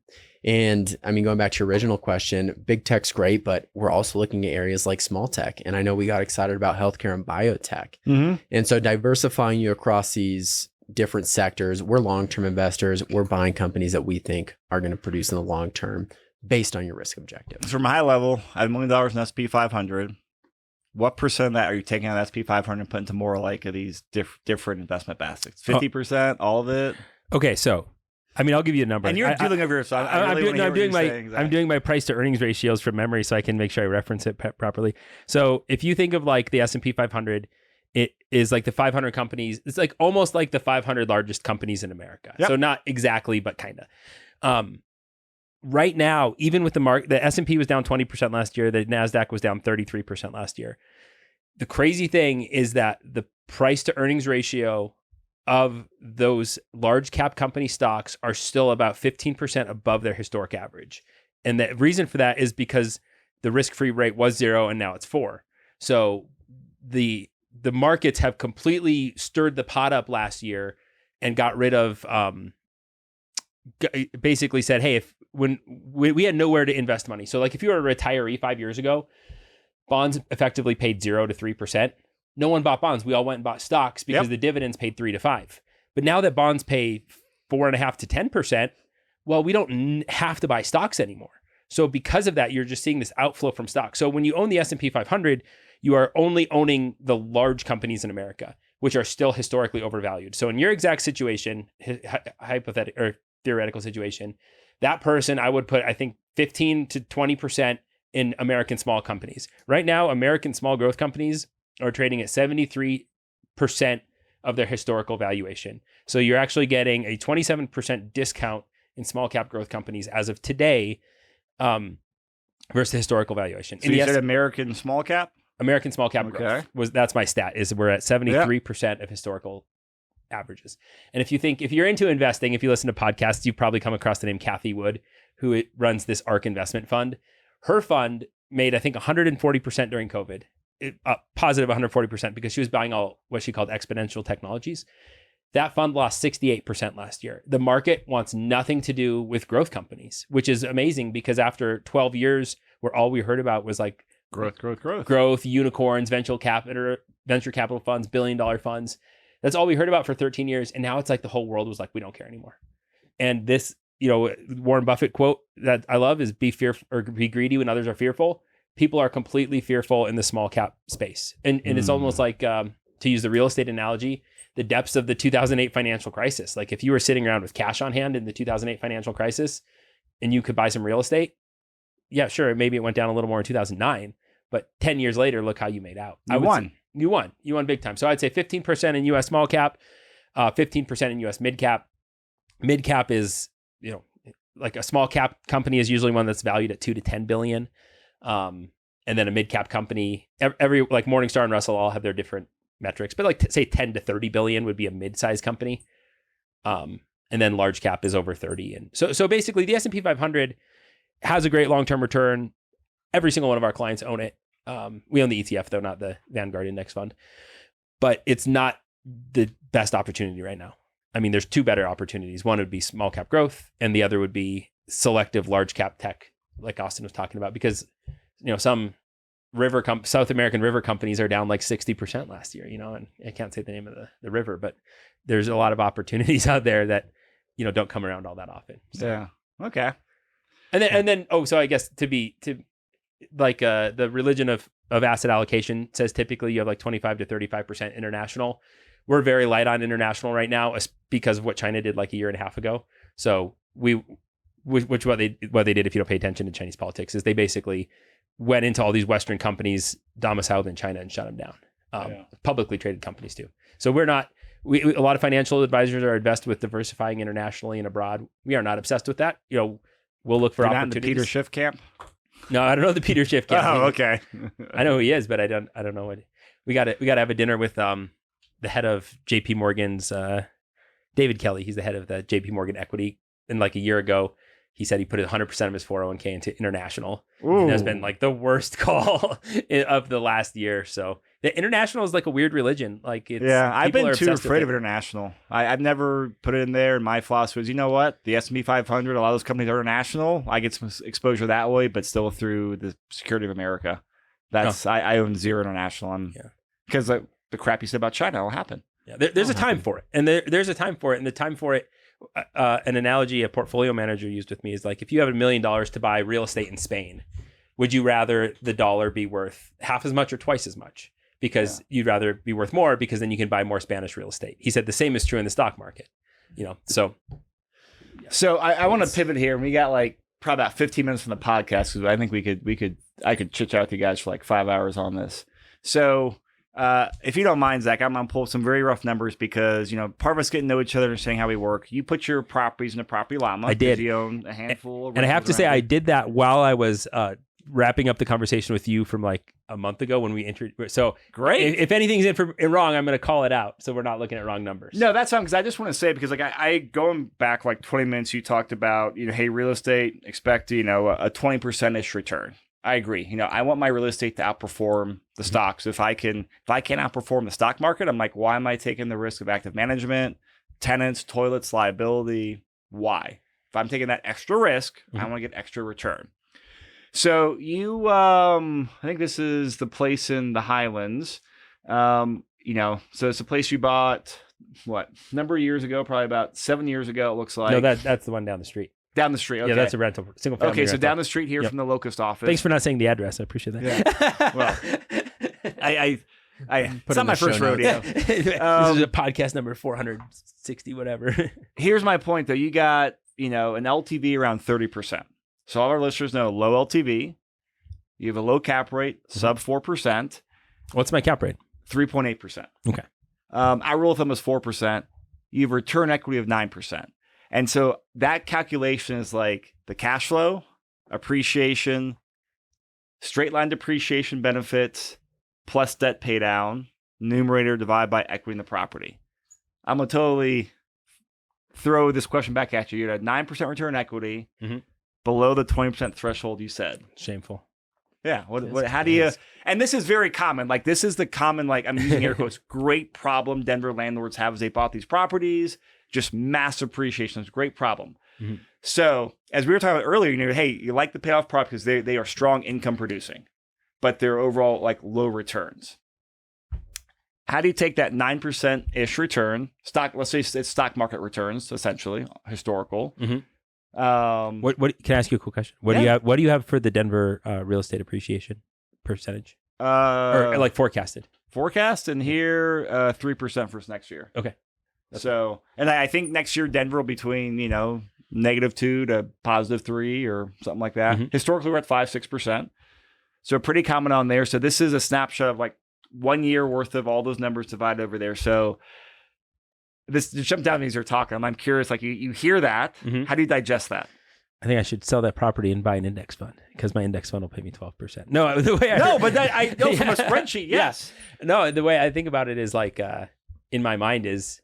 And I mean, going back to your original question, big tech's great, but we're also looking at areas like small tech. And I know we got excited about healthcare and biotech. Mm-hmm. And so diversifying you across these different sectors, we're long-term investors. We're buying companies that we think are going to produce in the long term based on your risk objectives. From a high level, I have $1 million in SP 500. What percent of that are you taking out of SP 500 and putting into more like these different investment baskets? 50%, all of it? Okay, so I mean, I'll give you a number. And you're dealing over your side. I'm doing my price to earnings ratios from memory so I can make sure I reference it properly. So if you think of like the S&P 500, it is like the 500 companies. It's like almost like the 500 largest companies in America. Yep. So not exactly, but kind of. Right now, even with the market, the S&P was down 20% last year. The NASDAQ was down 33% last year. The crazy thing is that the price to earnings ratio of those large cap company stocks are still about 15% above their historic average. And the reason for that is because the risk-free rate was 0 and now it's 4. So the markets have completely stirred the pot up last year and got rid of, basically said, hey, when we had nowhere to invest money. So like if you were a retiree 5 years ago, bonds effectively paid 0 to 3%. No one bought bonds. We all went and bought stocks because the dividends paid 3 to 5. But now that bonds pay 4.5% to 10%, well, we don't have to buy stocks anymore. So because of that, you're just seeing this outflow from stock. So when you own the S&P 500, you are only owning the large companies in America, which are still historically overvalued. So in your exact situation, hypothetical or theoretical situation, that person, I would put, I think 15 to 20% in American small companies. Right now, American small growth companies are trading at 73% of their historical valuation. So you're actually getting a 27% discount in small cap growth companies as of today versus the historical valuation. So you said American small cap? American small cap growth that's my stat, is we're at 73% of historical averages. And if you're into investing, if you listen to podcasts, you've probably come across the name Kathy Wood, who runs this ARK investment fund. Her fund made, I think, 140% during COVID, positive 140%, because she was buying all what she called exponential technologies. That fund lost 68% last year. The market wants nothing to do with growth companies, which is amazing because after 12 years where all we heard about was like growth, unicorns, venture capital funds, billion-dollar funds. That's all we heard about for 13 years. And now it's like the whole world was like, we don't care anymore. And this, Warren Buffett quote that I love is be greedy when others are fearful. People are completely fearful in the small cap space. And it's almost like, to use the real estate analogy, the depths of the 2008 financial crisis. Like if you were sitting around with cash on hand in the 2008 financial crisis and you could buy some real estate, yeah, sure, maybe it went down a little more in 2009, but 10 years later, look how you made out. You won big time. So I'd say 15% in US small cap, 15% in US mid cap. Mid cap is, like a small cap company is usually one that's valued at 2 to 10 billion. And then a mid cap company, every like Morningstar and Russell all have their different metrics, but like say 10 to 30 billion would be a mid-sized company. And then large cap is over 30. And so basically the S&P 500 has a great long-term return. Every single one of our clients own it. We own the ETF though, not the Vanguard Index Fund, but it's not the best opportunity right now. I mean, there's two better opportunities. One would be small cap growth and the other would be selective large cap tech, like Austyn was talking about, because, some South American river companies are down like 60% last year, and I can't say the name of the river, but there's a lot of opportunities out there that, don't come around all that often. So. Yeah. Okay. And then, so I guess the religion of asset allocation says typically you have like 25 to 35% international. We're very light on international right now because of what China did like a year and a half ago. So what they did, if you don't pay attention to Chinese politics, is they basically went into all these Western companies domiciled in China and shut them down. Publicly traded companies too. So we're not, a lot of financial advisors are invested with diversifying internationally and abroad. We are not obsessed with that. We'll look for opportunities. Not in the Peter Schiff camp? No, I don't know the Peter Schiff camp. Oh, okay. I know who he is, but I don't know what. We got to have a dinner with the head of JP Morgan's David Kelly. He's the head of the JP Morgan Equity. And like a year ago, he said he put 100% of his 401k into international. Ooh. And that's been like the worst call of the last year. So the international is like a weird religion. Like I've been too afraid of international. I've never put it in there. And my philosophy was, you know what? The S&P 500, a lot of those companies are international. I get some exposure that way, but still through the security of America. I own zero international. Because the crap you said about China will happen. Yeah, there's a time for it. And there's a time for it. And the time for it, an analogy a portfolio manager used with me is like, if you have $1 million to buy real estate in Spain, would you rather the dollar be worth half as much or twice as much? Because you'd rather be worth more because then you can buy more Spanish real estate. He said the same is true in the stock market, so. So I want to pivot here. We got like probably about 15 minutes from the podcast because I think I could chit chat with you guys for like 5 hours on this. So if you don't mind, Zach, I'm going to pull some very rough numbers because, part of us getting to know each other and saying how we work. You put your properties in a property Llama. I did. You own a handful. And I have to say, I did that while I was wrapping up the conversation with you from like a month ago when we introduced. So great. If anything's wrong, I'm going to call it out. So we're not looking at wrong numbers. No, that's fine. Because I just want to say, because like I going back like 20 minutes, you talked about, hey, real estate, expect, a 20% return. I agree. I want my real estate to outperform the stocks. If I can't outperform the stock market, I'm like, why am I taking the risk of active management, tenants, toilets, liability? Why? If I'm taking that extra risk, I want to get extra return. So you, I think this is the place in the Highlands. So it's a place you bought, what, number of years ago, probably about 7 years ago, it looks like. No, that's the one down the street. Down the street. Okay. Yeah, that's a rental, single family. Okay, so rental. down the street here from the Locust office. Thanks for not saying the address. I appreciate that. Yeah. Well, it's not my first rodeo. this is a podcast number 460, whatever. Here's my point, though. You got, an LTV around 30%. So all our listeners know low LTV. You have a low cap rate, sub 4%. What's my cap rate? 3.8%. Okay. Our rule of thumb is 4%. You have return equity of 9%. And so that calculation is like the cash flow, appreciation, straight line depreciation benefits, plus debt pay down, numerator divided by equity in the property. I'm going to totally throw this question back at you. You had 9% return equity below the 20% threshold you said. Shameful. Yeah. How do you, and this is very common. Like this is the common, like I'm using air quotes, great problem Denver landlords have as they bought these properties, just massive appreciation. It's a great problem. So as we were talking about earlier, hey, you like the payoff product because they are strong income producing, but they're overall like low returns. How do you take that 9%-ish return, let's say it's stock market returns, essentially, historical. What can I ask you a cool question? What do you have for the Denver real estate appreciation percentage? Or like forecasted? Forecast in here 3% for next year. Okay. So, and I think next year Denver will be between, -2 to +3 or something like that. Historically, we're at 5-6%. So pretty common on there. So this is a snapshot of like 1 year worth of all those numbers divided over there. So this just jump down these are talking. I'm curious, like you hear that. How do you digest that? I think I should sell that property and buy an index fund because my index fund will pay me 12%. No, the way I know from a spreadsheet. Yes. Yeah. No, the way I think about it is like in my mind is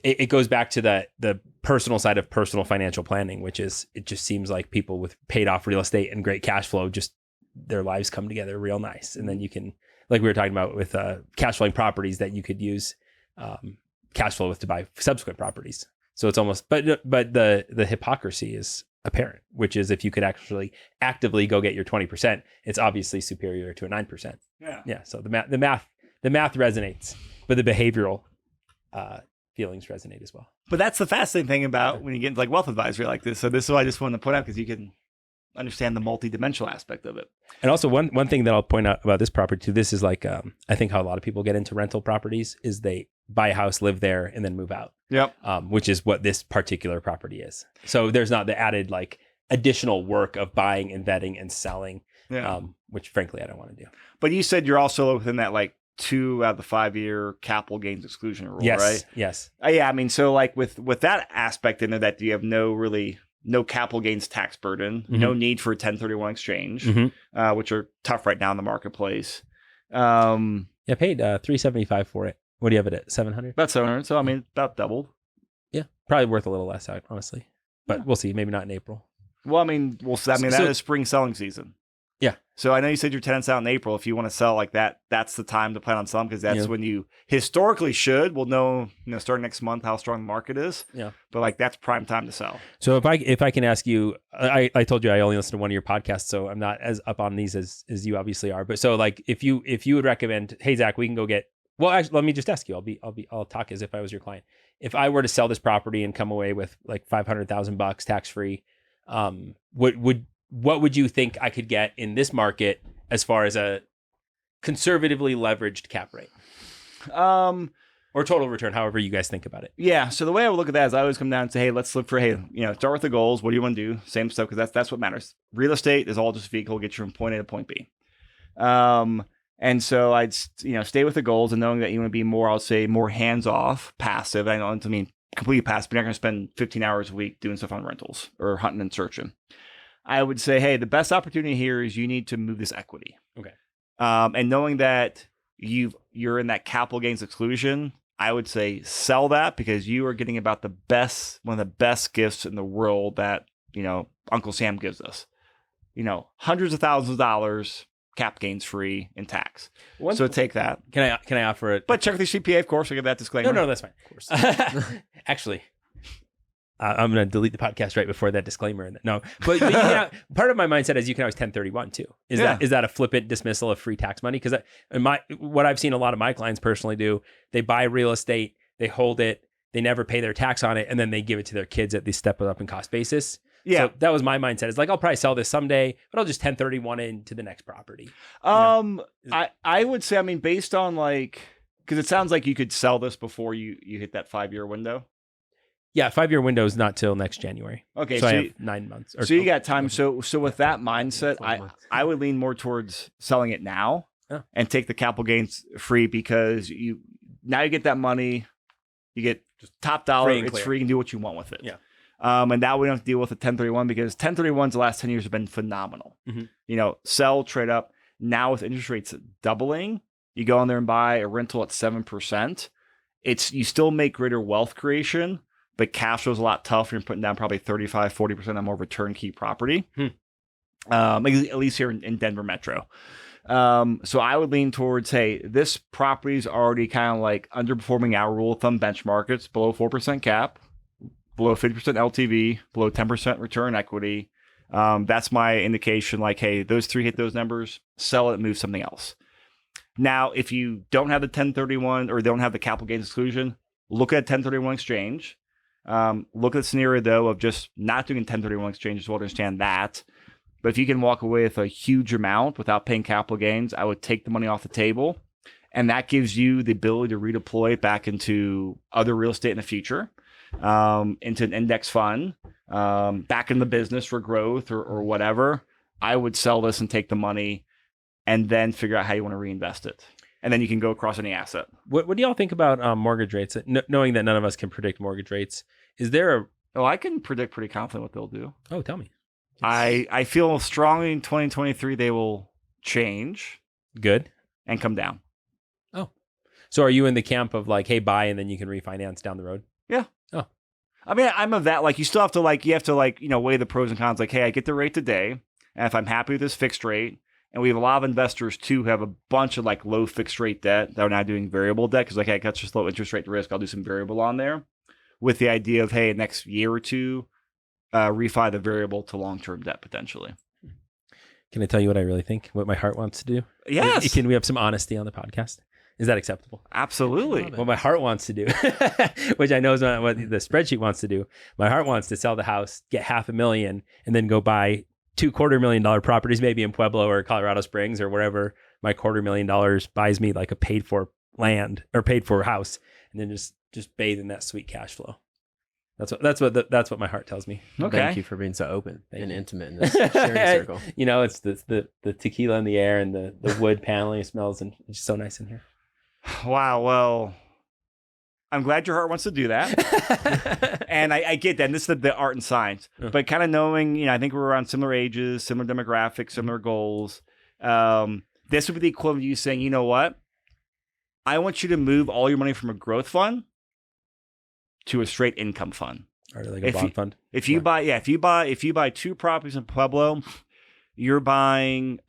it goes back to the personal side of personal financial planning, which is it just seems like people with paid off real estate and great cash flow, just their lives come together real nice. And then you can, like we were talking about with cash flowing properties that you could use cash flow with to buy subsequent properties. So it's almost, but the hypocrisy is apparent, which is if you could actually actively go get your 20%, it's obviously superior to a 9%. Yeah. So the math resonates, but the behavioral feelings resonate as well. But that's the fascinating thing about when you get into like wealth advisory like this. So this is what I just wanted to point out because you can understand the multi-dimensional aspect of it. And also one thing that I'll point out about this property too, this is like, I think how a lot of people get into rental properties is they buy a house, live there, and then move out. Yep. Which is what this particular property is. So there's not the added like additional work of buying and vetting and selling, which frankly I don't want to do. But you said you're also within that like 2 out of the 5 year capital gains exclusion rule, right? Yes. Yeah. I mean, so like with that aspect in there, that you have no capital gains tax burden, no need for a 1031 exchange, which are tough right now in the marketplace. I paid $375 for it. What do you have it at? 700? About 700. So I mean, about doubled. Yeah, probably worth a little less out, honestly. But we'll see. Maybe not in April. Well, I mean, that is spring selling season. Yeah. So I know you said your tenant's out in April. If you want to sell like that, that's the time to plan on selling because that's when you historically should. We'll know, starting next month how strong the market is. Yeah. But like that's prime time to sell. So if I can ask you, I told you I only listen to one of your podcasts, so I'm not as up on these as you obviously are. But so like if you would recommend, hey Zach, we can go get. Well, actually, let me just ask you. I'll talk as if I was your client. If I were to sell this property and come away with like $500,000 tax free, what would you think I could get in this market as far as a conservatively leveraged cap rate? Or total return, however you guys think about it. Yeah. So the way I would look at that is I always come down to, hey, let's look for, start with the goals. What do you want to do? Same stuff, because that's what matters. Real estate is all just a vehicle, get you from point A to point B. And so I'd, stay with the goals and knowing that you want to be more, I'll say, more hands-off, passive. I don't mean completely passive, but you're not going to spend 15 hours a week doing stuff on rentals or hunting and searching. I would say, hey, the best opportunity here is you need to move this equity. Okay. And knowing that you're in that capital gains exclusion, I would say sell that because you are getting about one of the best gifts in the world that, Uncle Sam gives us. Hundreds of thousands of dollars, cap gains free in tax. So take that. Can I offer it? But check with your CPA, of course. I get that disclaimer. No, that's fine. Of course. Actually, I'm going to delete the podcast right before that disclaimer. No, but part of my mindset is you can always 1031 too. Is that a flippant dismissal of free tax money? Because what I've seen a lot of my clients personally do, they buy real estate, they hold it, they never pay their tax on it, and then they give it to their kids at the step up in cost basis. Yeah. So that was my mindset. It's like, I'll probably sell this someday, but I'll just 1031 into the next property. I would say, I mean, based on like, because it sounds like you could sell this before you hit that 5-year window. Yeah, 5-year window is not till next January. Okay, so I have 9 months. So you got time. So with that mindset, 12 months. I would lean more towards selling it now and take the capital gains free, because you get that money, you get just top dollar. Free and it's clear. free. You can do what you want with it. Yeah. And now we don't have to deal with a 1031, because 1031s the last 10 years have been phenomenal. Mhm. You know, sell, trade up. Now with interest rates doubling, you go in there and buy a rental at 7%. You still make greater wealth creation, but cash flow is a lot tougher. You're putting down probably 35, 40% on more of a turnkey property. At least here in Denver Metro. So I would lean towards, hey, this property is already kind of like underperforming our rule of thumb benchmark. It's below 4% cap, below 50% LTV, below 10% return equity. That's my indication, like, hey, those three hit those numbers, sell it, move something else. Now, if you don't have the 1031 or don't have the capital gains exclusion, look at 1031 exchange. Look at the scenario, though, of just not doing 1031 exchange as well to understand that. But if you can walk away with a huge amount without paying capital gains, I would take the money off the table. And that gives you the ability to redeploy it back into other real estate in the future, into an index fund, back in the business for growth or whatever. I would sell this and take the money and then figure out how you want to reinvest it. And then you can go across any asset. What do y'all think about mortgage rates? Knowing that none of us can predict mortgage rates, is there a... Oh, I can predict pretty confidently what they'll do. Oh, tell me. I feel strongly in 2023 they will change. Good. And come down. Oh. So are you in the camp of like, hey, buy and then you can refinance down the road? Yeah. Oh. I mean, I'm of that. Like, you still have to weigh the pros and cons. Like, hey, I get the rate today. And if I'm happy with this fixed rate, and we have a lot of investors too who have a bunch of like low fixed rate debt that are now doing variable debt, because like, hey, I got just low interest rate risk, I'll do some variable on there, with the idea of, hey, next year or two, refi the variable to long-term debt potentially. Can I tell you what I really think? What my heart wants to do? Yes. Can we have some honesty on the podcast? Is that acceptable? Absolutely. What my heart wants to do, which I know is not what the spreadsheet wants to do. My heart wants to sell the house, get $500,000, and then go buy $250,000 properties, maybe in Pueblo or Colorado Springs or wherever. My $250,000 buys me like a paid for land or paid for house, and then just bathe in that sweet cash flow. That's what my heart tells me. Okay. Thank you for being so open Thank and you. intimate in this sharing circle. You know, it's the tequila in the air and the wood paneling smells, and it's just so nice in here. Wow. Well, I'm glad your heart wants to do that. And I get that. And this is the art and science. But kind of knowing, I think we're around similar ages, similar demographics, similar goals. This would be the equivalent of you saying, you know what? I want you to move all your money from a growth fund to a straight income fund. Or like a bond fund. If you buy 2 properties in Pueblo, you're buying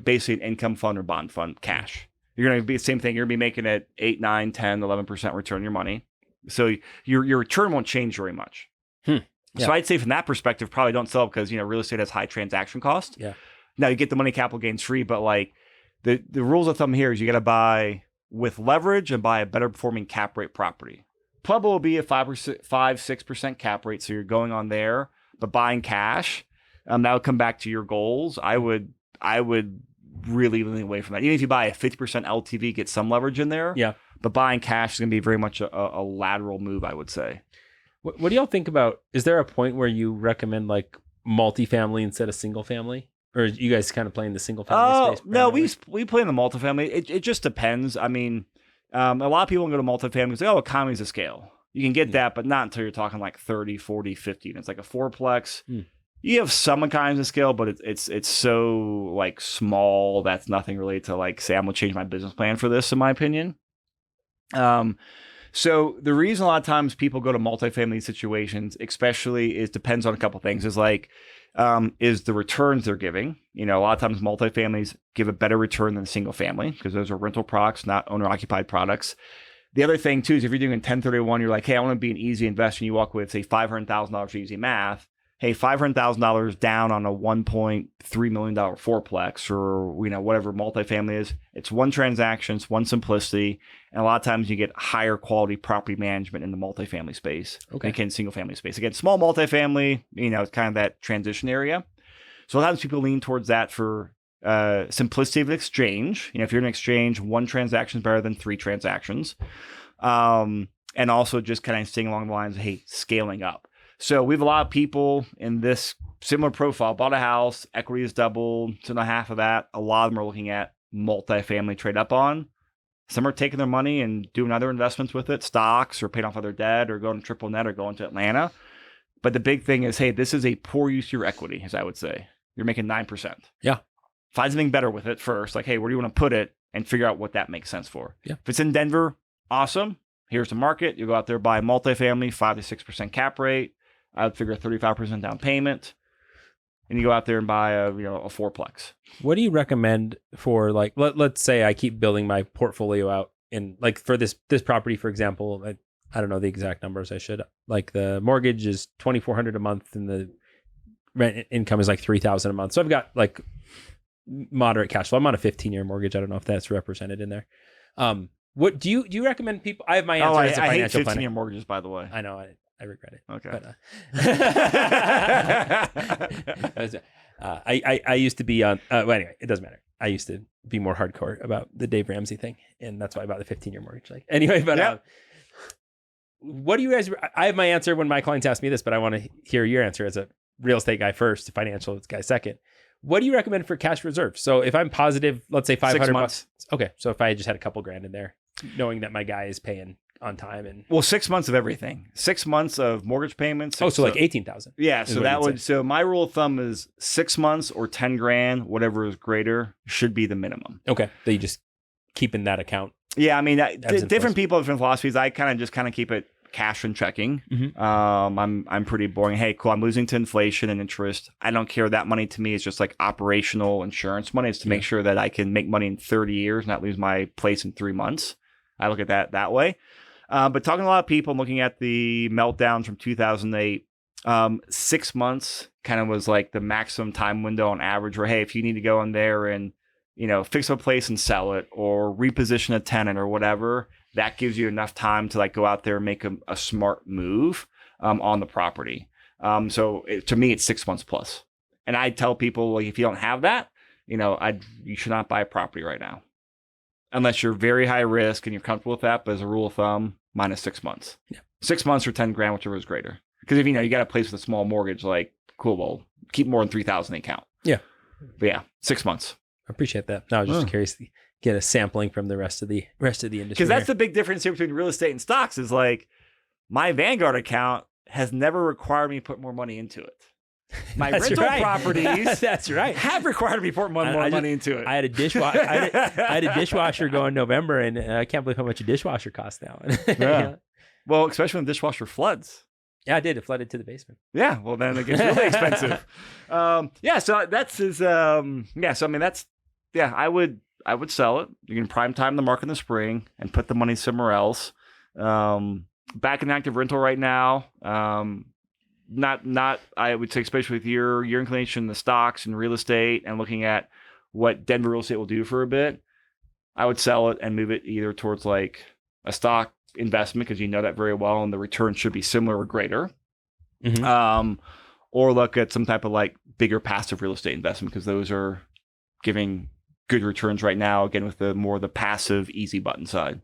basically an income fund or bond fund, cash. You're going to be the same thing. You're going to be making it 8, 9, 10, 11% return on your money. So your return won't change very much. Yeah. So I'd say from that perspective, probably don't sell because, real estate has high transaction cost. Yeah. Now you get the money capital gains free, but like the rules of thumb here is you got to buy with leverage and buy a better performing cap rate property. Pueblo will be a 5-6% cap rate. So you're going on there, but buying cash, that would come back to your goals. I would really lean away from that. Even if you buy a 50% LTV, get some leverage in there. Yeah. But buying cash is going to be very much a lateral move, I would say. What do y'all think about, is there a point where you recommend like multifamily instead of single family? Or you guys kind of playing the single family space? No, we play in the multifamily. It just depends. I mean, a lot of people go to multifamily and say, oh, economies of scale. You can get that, but not until you're talking like 30, 40, 50. And it's like a fourplex. You have some economies of scale, but it's so like small that's nothing related to like, say, I'm going to change my business plan for this, in my opinion. So the reason a lot of times people go to multifamily situations, especially, depends on a couple things. Is like, is the returns they're giving. A lot of times multifamilies give a better return than single family because those are rental products, not owner-occupied products. The other thing, too, is if you're doing a 1031, you're like, hey, I want to be an easy investor. And you walk with, say, $500,000 for easy math. hey, $500,000 down on a $1.3 million fourplex or, whatever multifamily is. It's one transaction, it's one simplicity. And a lot of times you get higher quality property management in the multifamily space. Okay. Again, single family space. Again, small multifamily, it's kind of that transition area. So a lot of times people lean towards that for simplicity of exchange. If you're in an exchange, one transaction is better than 3 transactions. And also just kind of staying along the lines of, hey, scaling up. So we have a lot of people in this similar profile, bought a house, equity is doubled, so now half of that. A lot of them are looking at multifamily trade up on. Some are taking their money and doing other investments with it, stocks or paying off other debt or going to triple net or going to Atlanta. But the big thing is, hey, this is a poor use of your equity, as I would say. You're making 9%. Yeah. Find something better with it first. Like, hey, where do you want to put it? And figure out what that makes sense for. Yeah. If it's in Denver, awesome. Here's the market. You go out there, buy multifamily, 5 to 6% cap rate. I would figure 35% down payment. And you go out there and buy a fourplex. What do you recommend for like, let's say I keep building my portfolio out in like for this property, for example, I don't know the exact numbers. I should, like the mortgage is $2,400 a month and the rent income is like $3,000 a month. So I've got like moderate cash flow. I'm on a 15-year mortgage. I don't know if that's represented in there. What do you recommend people? I have my answer as a financial hate planner. 15-year mortgages, by the way. I know. I regret it. Okay. But, I used to be on. Well, anyway, it doesn't matter. I used to be more hardcore about the Dave Ramsey thing, and that's why I bought the 15-year mortgage. Like anyway, but yep. What do you guys? I have my answer when my clients ask me this, but I want to hear your answer as a real estate guy first, financial guy second. What do you recommend for cash reserve? So if I'm positive, let's say 500 bucks. Okay, so if I just had a couple grand in there, knowing that my guy is paying on time and 6 months of everything, 6 months of mortgage payments. So like 18,000. Yeah. So that would, so my rule of thumb is 6 months or 10 grand, whatever is greater should be the minimum. Okay. So you just keep in that account. Yeah. I mean, different people have different philosophies. I kind of keep it cash and checking. Mm-hmm. I'm pretty boring. Hey, cool. I'm losing to inflation and interest. I don't care. That money to me is just like operational insurance money. It's to make sure that I can make money in 30 years, not lose my place in 3 months. I look at that way. But talking to a lot of people, I'm looking at the meltdowns from 2008, 6 months kind of was like the maximum time window on average where, hey, if you need to go in there and, fix a place and sell it or reposition a tenant or whatever, that gives you enough time to like go out there and make a smart move on the property. To me, it's 6 months plus. And I tell people, like, if you don't have that, you should not buy a property right now. Unless you're very high risk and you're comfortable with that. But as a rule of thumb, minus 6 months. Yeah. 6 months or 10 grand, whichever is greater. Because if you got a place with a small mortgage, like, cool, well, keep more than 3,000 in account. Yeah. But yeah, 6 months. I appreciate that. No, I was just curious to get a sampling from the rest of the industry. Because that's the big difference here between real estate and stocks is like my Vanguard account has never required me to put more money into it. My rental properties that's right. have required me to put more money into it. I had a dishwasher. I had a dishwasher go in November, and I can't believe how much a dishwasher costs now. Yeah. Well, especially when the dishwasher floods. Yeah, I did. It flooded to the basement. Yeah. Well, then it gets really expensive. So that's his. So I mean, I would sell it. You can prime time the market in the spring and put the money somewhere else. Back in active rental right now. Not I would say, especially with your inclination in the stocks and real estate and looking at what Denver real estate will do for a bit, I would sell it and move it either towards like a stock investment because you know that very well and the return should be similar or greater. Mm-hmm. Or look at some type of like bigger passive real estate investment because those are giving good returns right now, again, with the passive easy button side.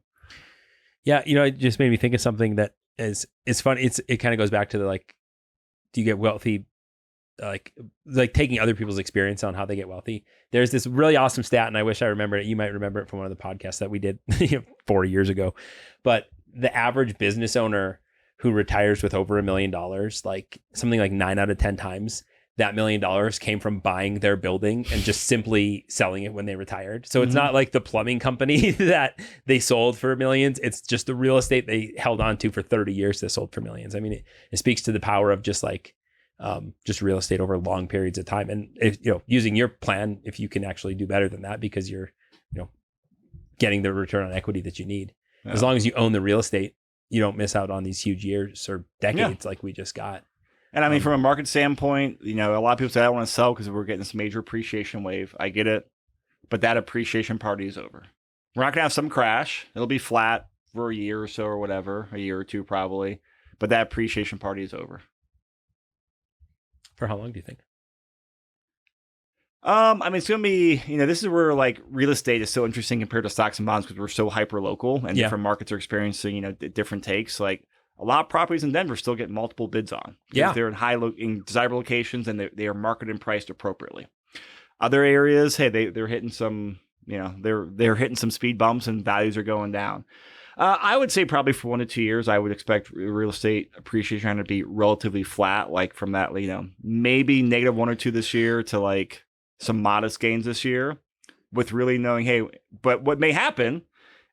Yeah. It just made me think of something that is fun. It kind of goes back to the like, do you get wealthy, like taking other people's experience on how they get wealthy? There's this really awesome stat, and I wish I remembered it. You might remember it from one of the podcasts that we did 4 years ago. But the average business owner who retires with over $1 million, like something like 9 out of 10 times, that $1 million came from buying their building and just simply selling it when they retired. So it's not like the plumbing company that they sold for millions. It's just the real estate they held on to for 30 years that sold for millions. I mean, it speaks to the power of just like, just real estate over long periods of time. And if, using your plan, if you can actually do better than that, because you're, getting the return on equity that you need, as long as you own the real estate, you don't miss out on these huge years or decades like we just got. And I mean, from a market standpoint, a lot of people say I don't want to sell because we're getting this major appreciation wave. I get it. But that appreciation party is over. We're not going to have some crash. It'll be flat for a year or so or whatever, a year or two probably. But that appreciation party is over. For how long do you think? I mean, it's going to be, this is where like real estate is so interesting compared to stocks and bonds because we're so hyper local and different markets are experiencing, different takes. Like a lot of properties in Denver still get multiple bids on. Yeah. They're in desirable locations and they are marketed and priced appropriately. Other areas, hey, they're hitting some, they're hitting some speed bumps and values are going down. I would say probably for 1 to 2 years, I would expect real estate appreciation to be relatively flat, like from that, maybe -1 or 2 this year to like some modest gains this year with really knowing, hey, but what may happen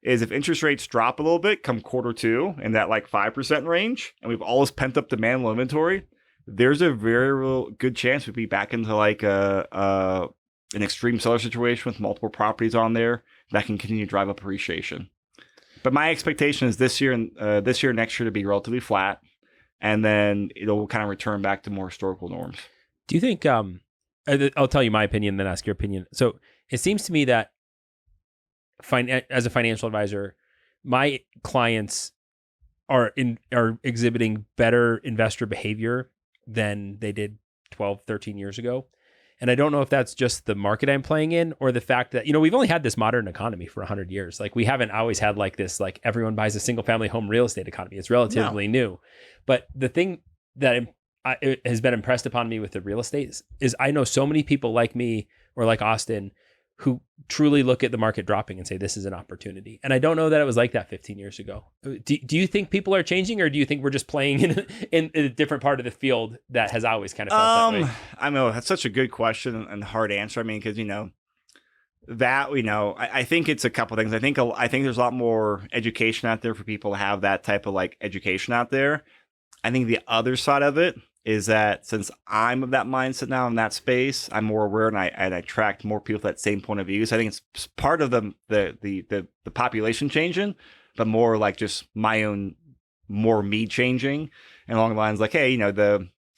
is if interest rates drop a little bit come quarter 2 in that like 5% range, and we've all this pent up demand, low inventory, there's a very real good chance we'd be back into like an extreme seller situation with multiple properties on there that can continue to drive up appreciation. But my expectation is this year and next year to be relatively flat, and then it'll kind of return back to more historical norms. Do you think? I'll tell you my opinion, then ask your opinion. So it seems to me that as a financial advisor, my clients are exhibiting better investor behavior than they did 12, 13 years ago. And I don't know if that's just the market I'm playing in or the fact that, we've only had this modern economy for 100 years. Like we haven't always had like this, like everyone buys a single family home real estate economy. It's relatively new. But the thing that it has been impressed upon me with the real estate is I know so many people like me or like Austyn who truly look at the market dropping and say, this is an opportunity. And I don't know that it was like that 15 years ago. Do you think people are changing, or do you think we're just playing in a different part of the field that has always kind of felt that way? I know that's such a good question and hard answer. I mean, because, I think it's a couple things. I think there's a lot more education out there for people to have that type of like education out there. I think the other side of it is that since I'm of that mindset now in that space, I'm more aware and I attract more people with that same point of view. So I think it's part of the population changing, but more like just my own, more me changing, and along the lines like, hey,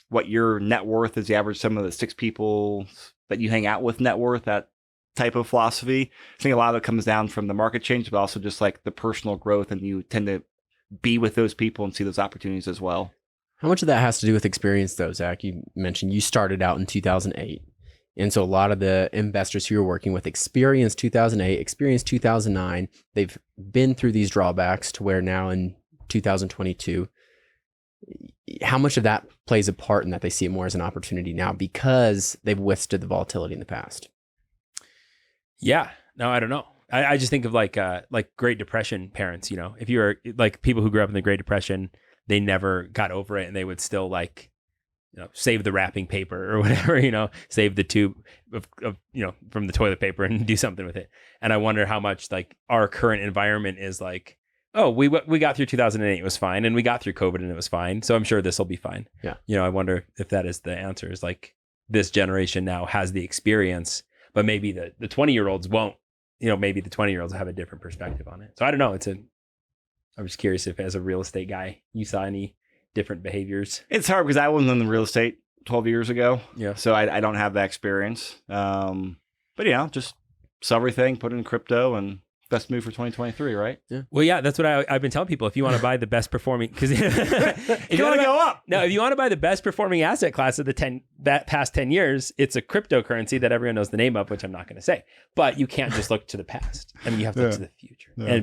what your net worth is the average sum of the 6 people that you hang out with net worth, that type of philosophy. I think a lot of it comes down from the market change, but also just like the personal growth, and you tend to be with those people and see those opportunities as well. How much of that has to do with experience though, Zach? You mentioned you started out in 2008. And so a lot of the investors who you're working with experienced 2008, experienced 2009. They've been through these drawbacks to where now in 2022, how much of that plays a part in that they see it more as an opportunity now because they've withstood the volatility in the past? Yeah, no, I don't know. I just think of like Great Depression parents, if you're like people who grew up in the Great Depression, they never got over it and they would still like, save the wrapping paper or whatever, save the tube of from the toilet paper and do something with it. And I wonder how much like our current environment is like, oh, we got through 2008, it was fine. And we got through COVID and it was fine. So I'm sure this will be fine. Yeah. I wonder if that is the answer, is like this generation now has the experience, but maybe the 20-year-olds won't, maybe the 20-year-olds have a different perspective on it. So I don't know. I'm just curious if, as a real estate guy, you saw any different behaviors. It's hard because I wasn't in the real estate 12 years ago. Yeah. So I don't have that experience. But just sell everything, put it in crypto, and best move for 2023, right? Yeah. Well, yeah, that's what I've been telling people. If you want to buy the best performing, because if you want to go up. No, if you want to buy the best performing asset class of that past 10 years, it's a cryptocurrency that everyone knows the name of, which I'm not going to say. But you can't just look to the past. I mean, you have to look to the future. Yeah.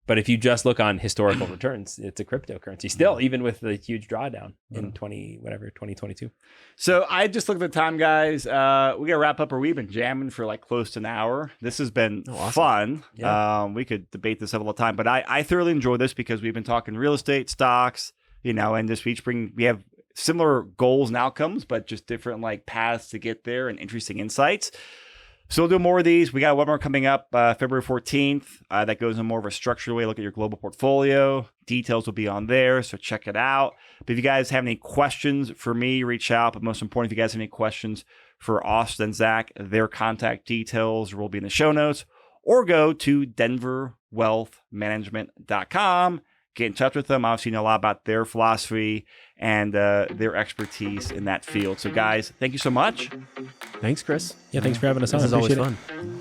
But if you just look on historical returns, it's a cryptocurrency still, even with the huge drawdown in 2022. So I just looked at the time, guys. We got to wrap up, or we've been jamming for like close to an hour. This has been fun. Yeah. We could debate this all the time, but I thoroughly enjoy this because we've been talking real estate, stocks, and just we have similar goals and outcomes, but just different like paths to get there and interesting insights. So we'll do more of these. We got a webinar coming up February 14th that goes in more of a structured way, look at your global portfolio. Details will be on there, so check it out. But if you guys have any questions for me, reach out. But most important, if you guys have any questions for Austyn and Zach, their contact details will be in the show notes, or go to denverwealthmanagement.com. get in touch with them. Obviously, you know a lot about their philosophy and their expertise in that field. So, guys, thank you so much. Thanks, Chris. Yeah, thanks for having us on. This is always Appreciate it. fun.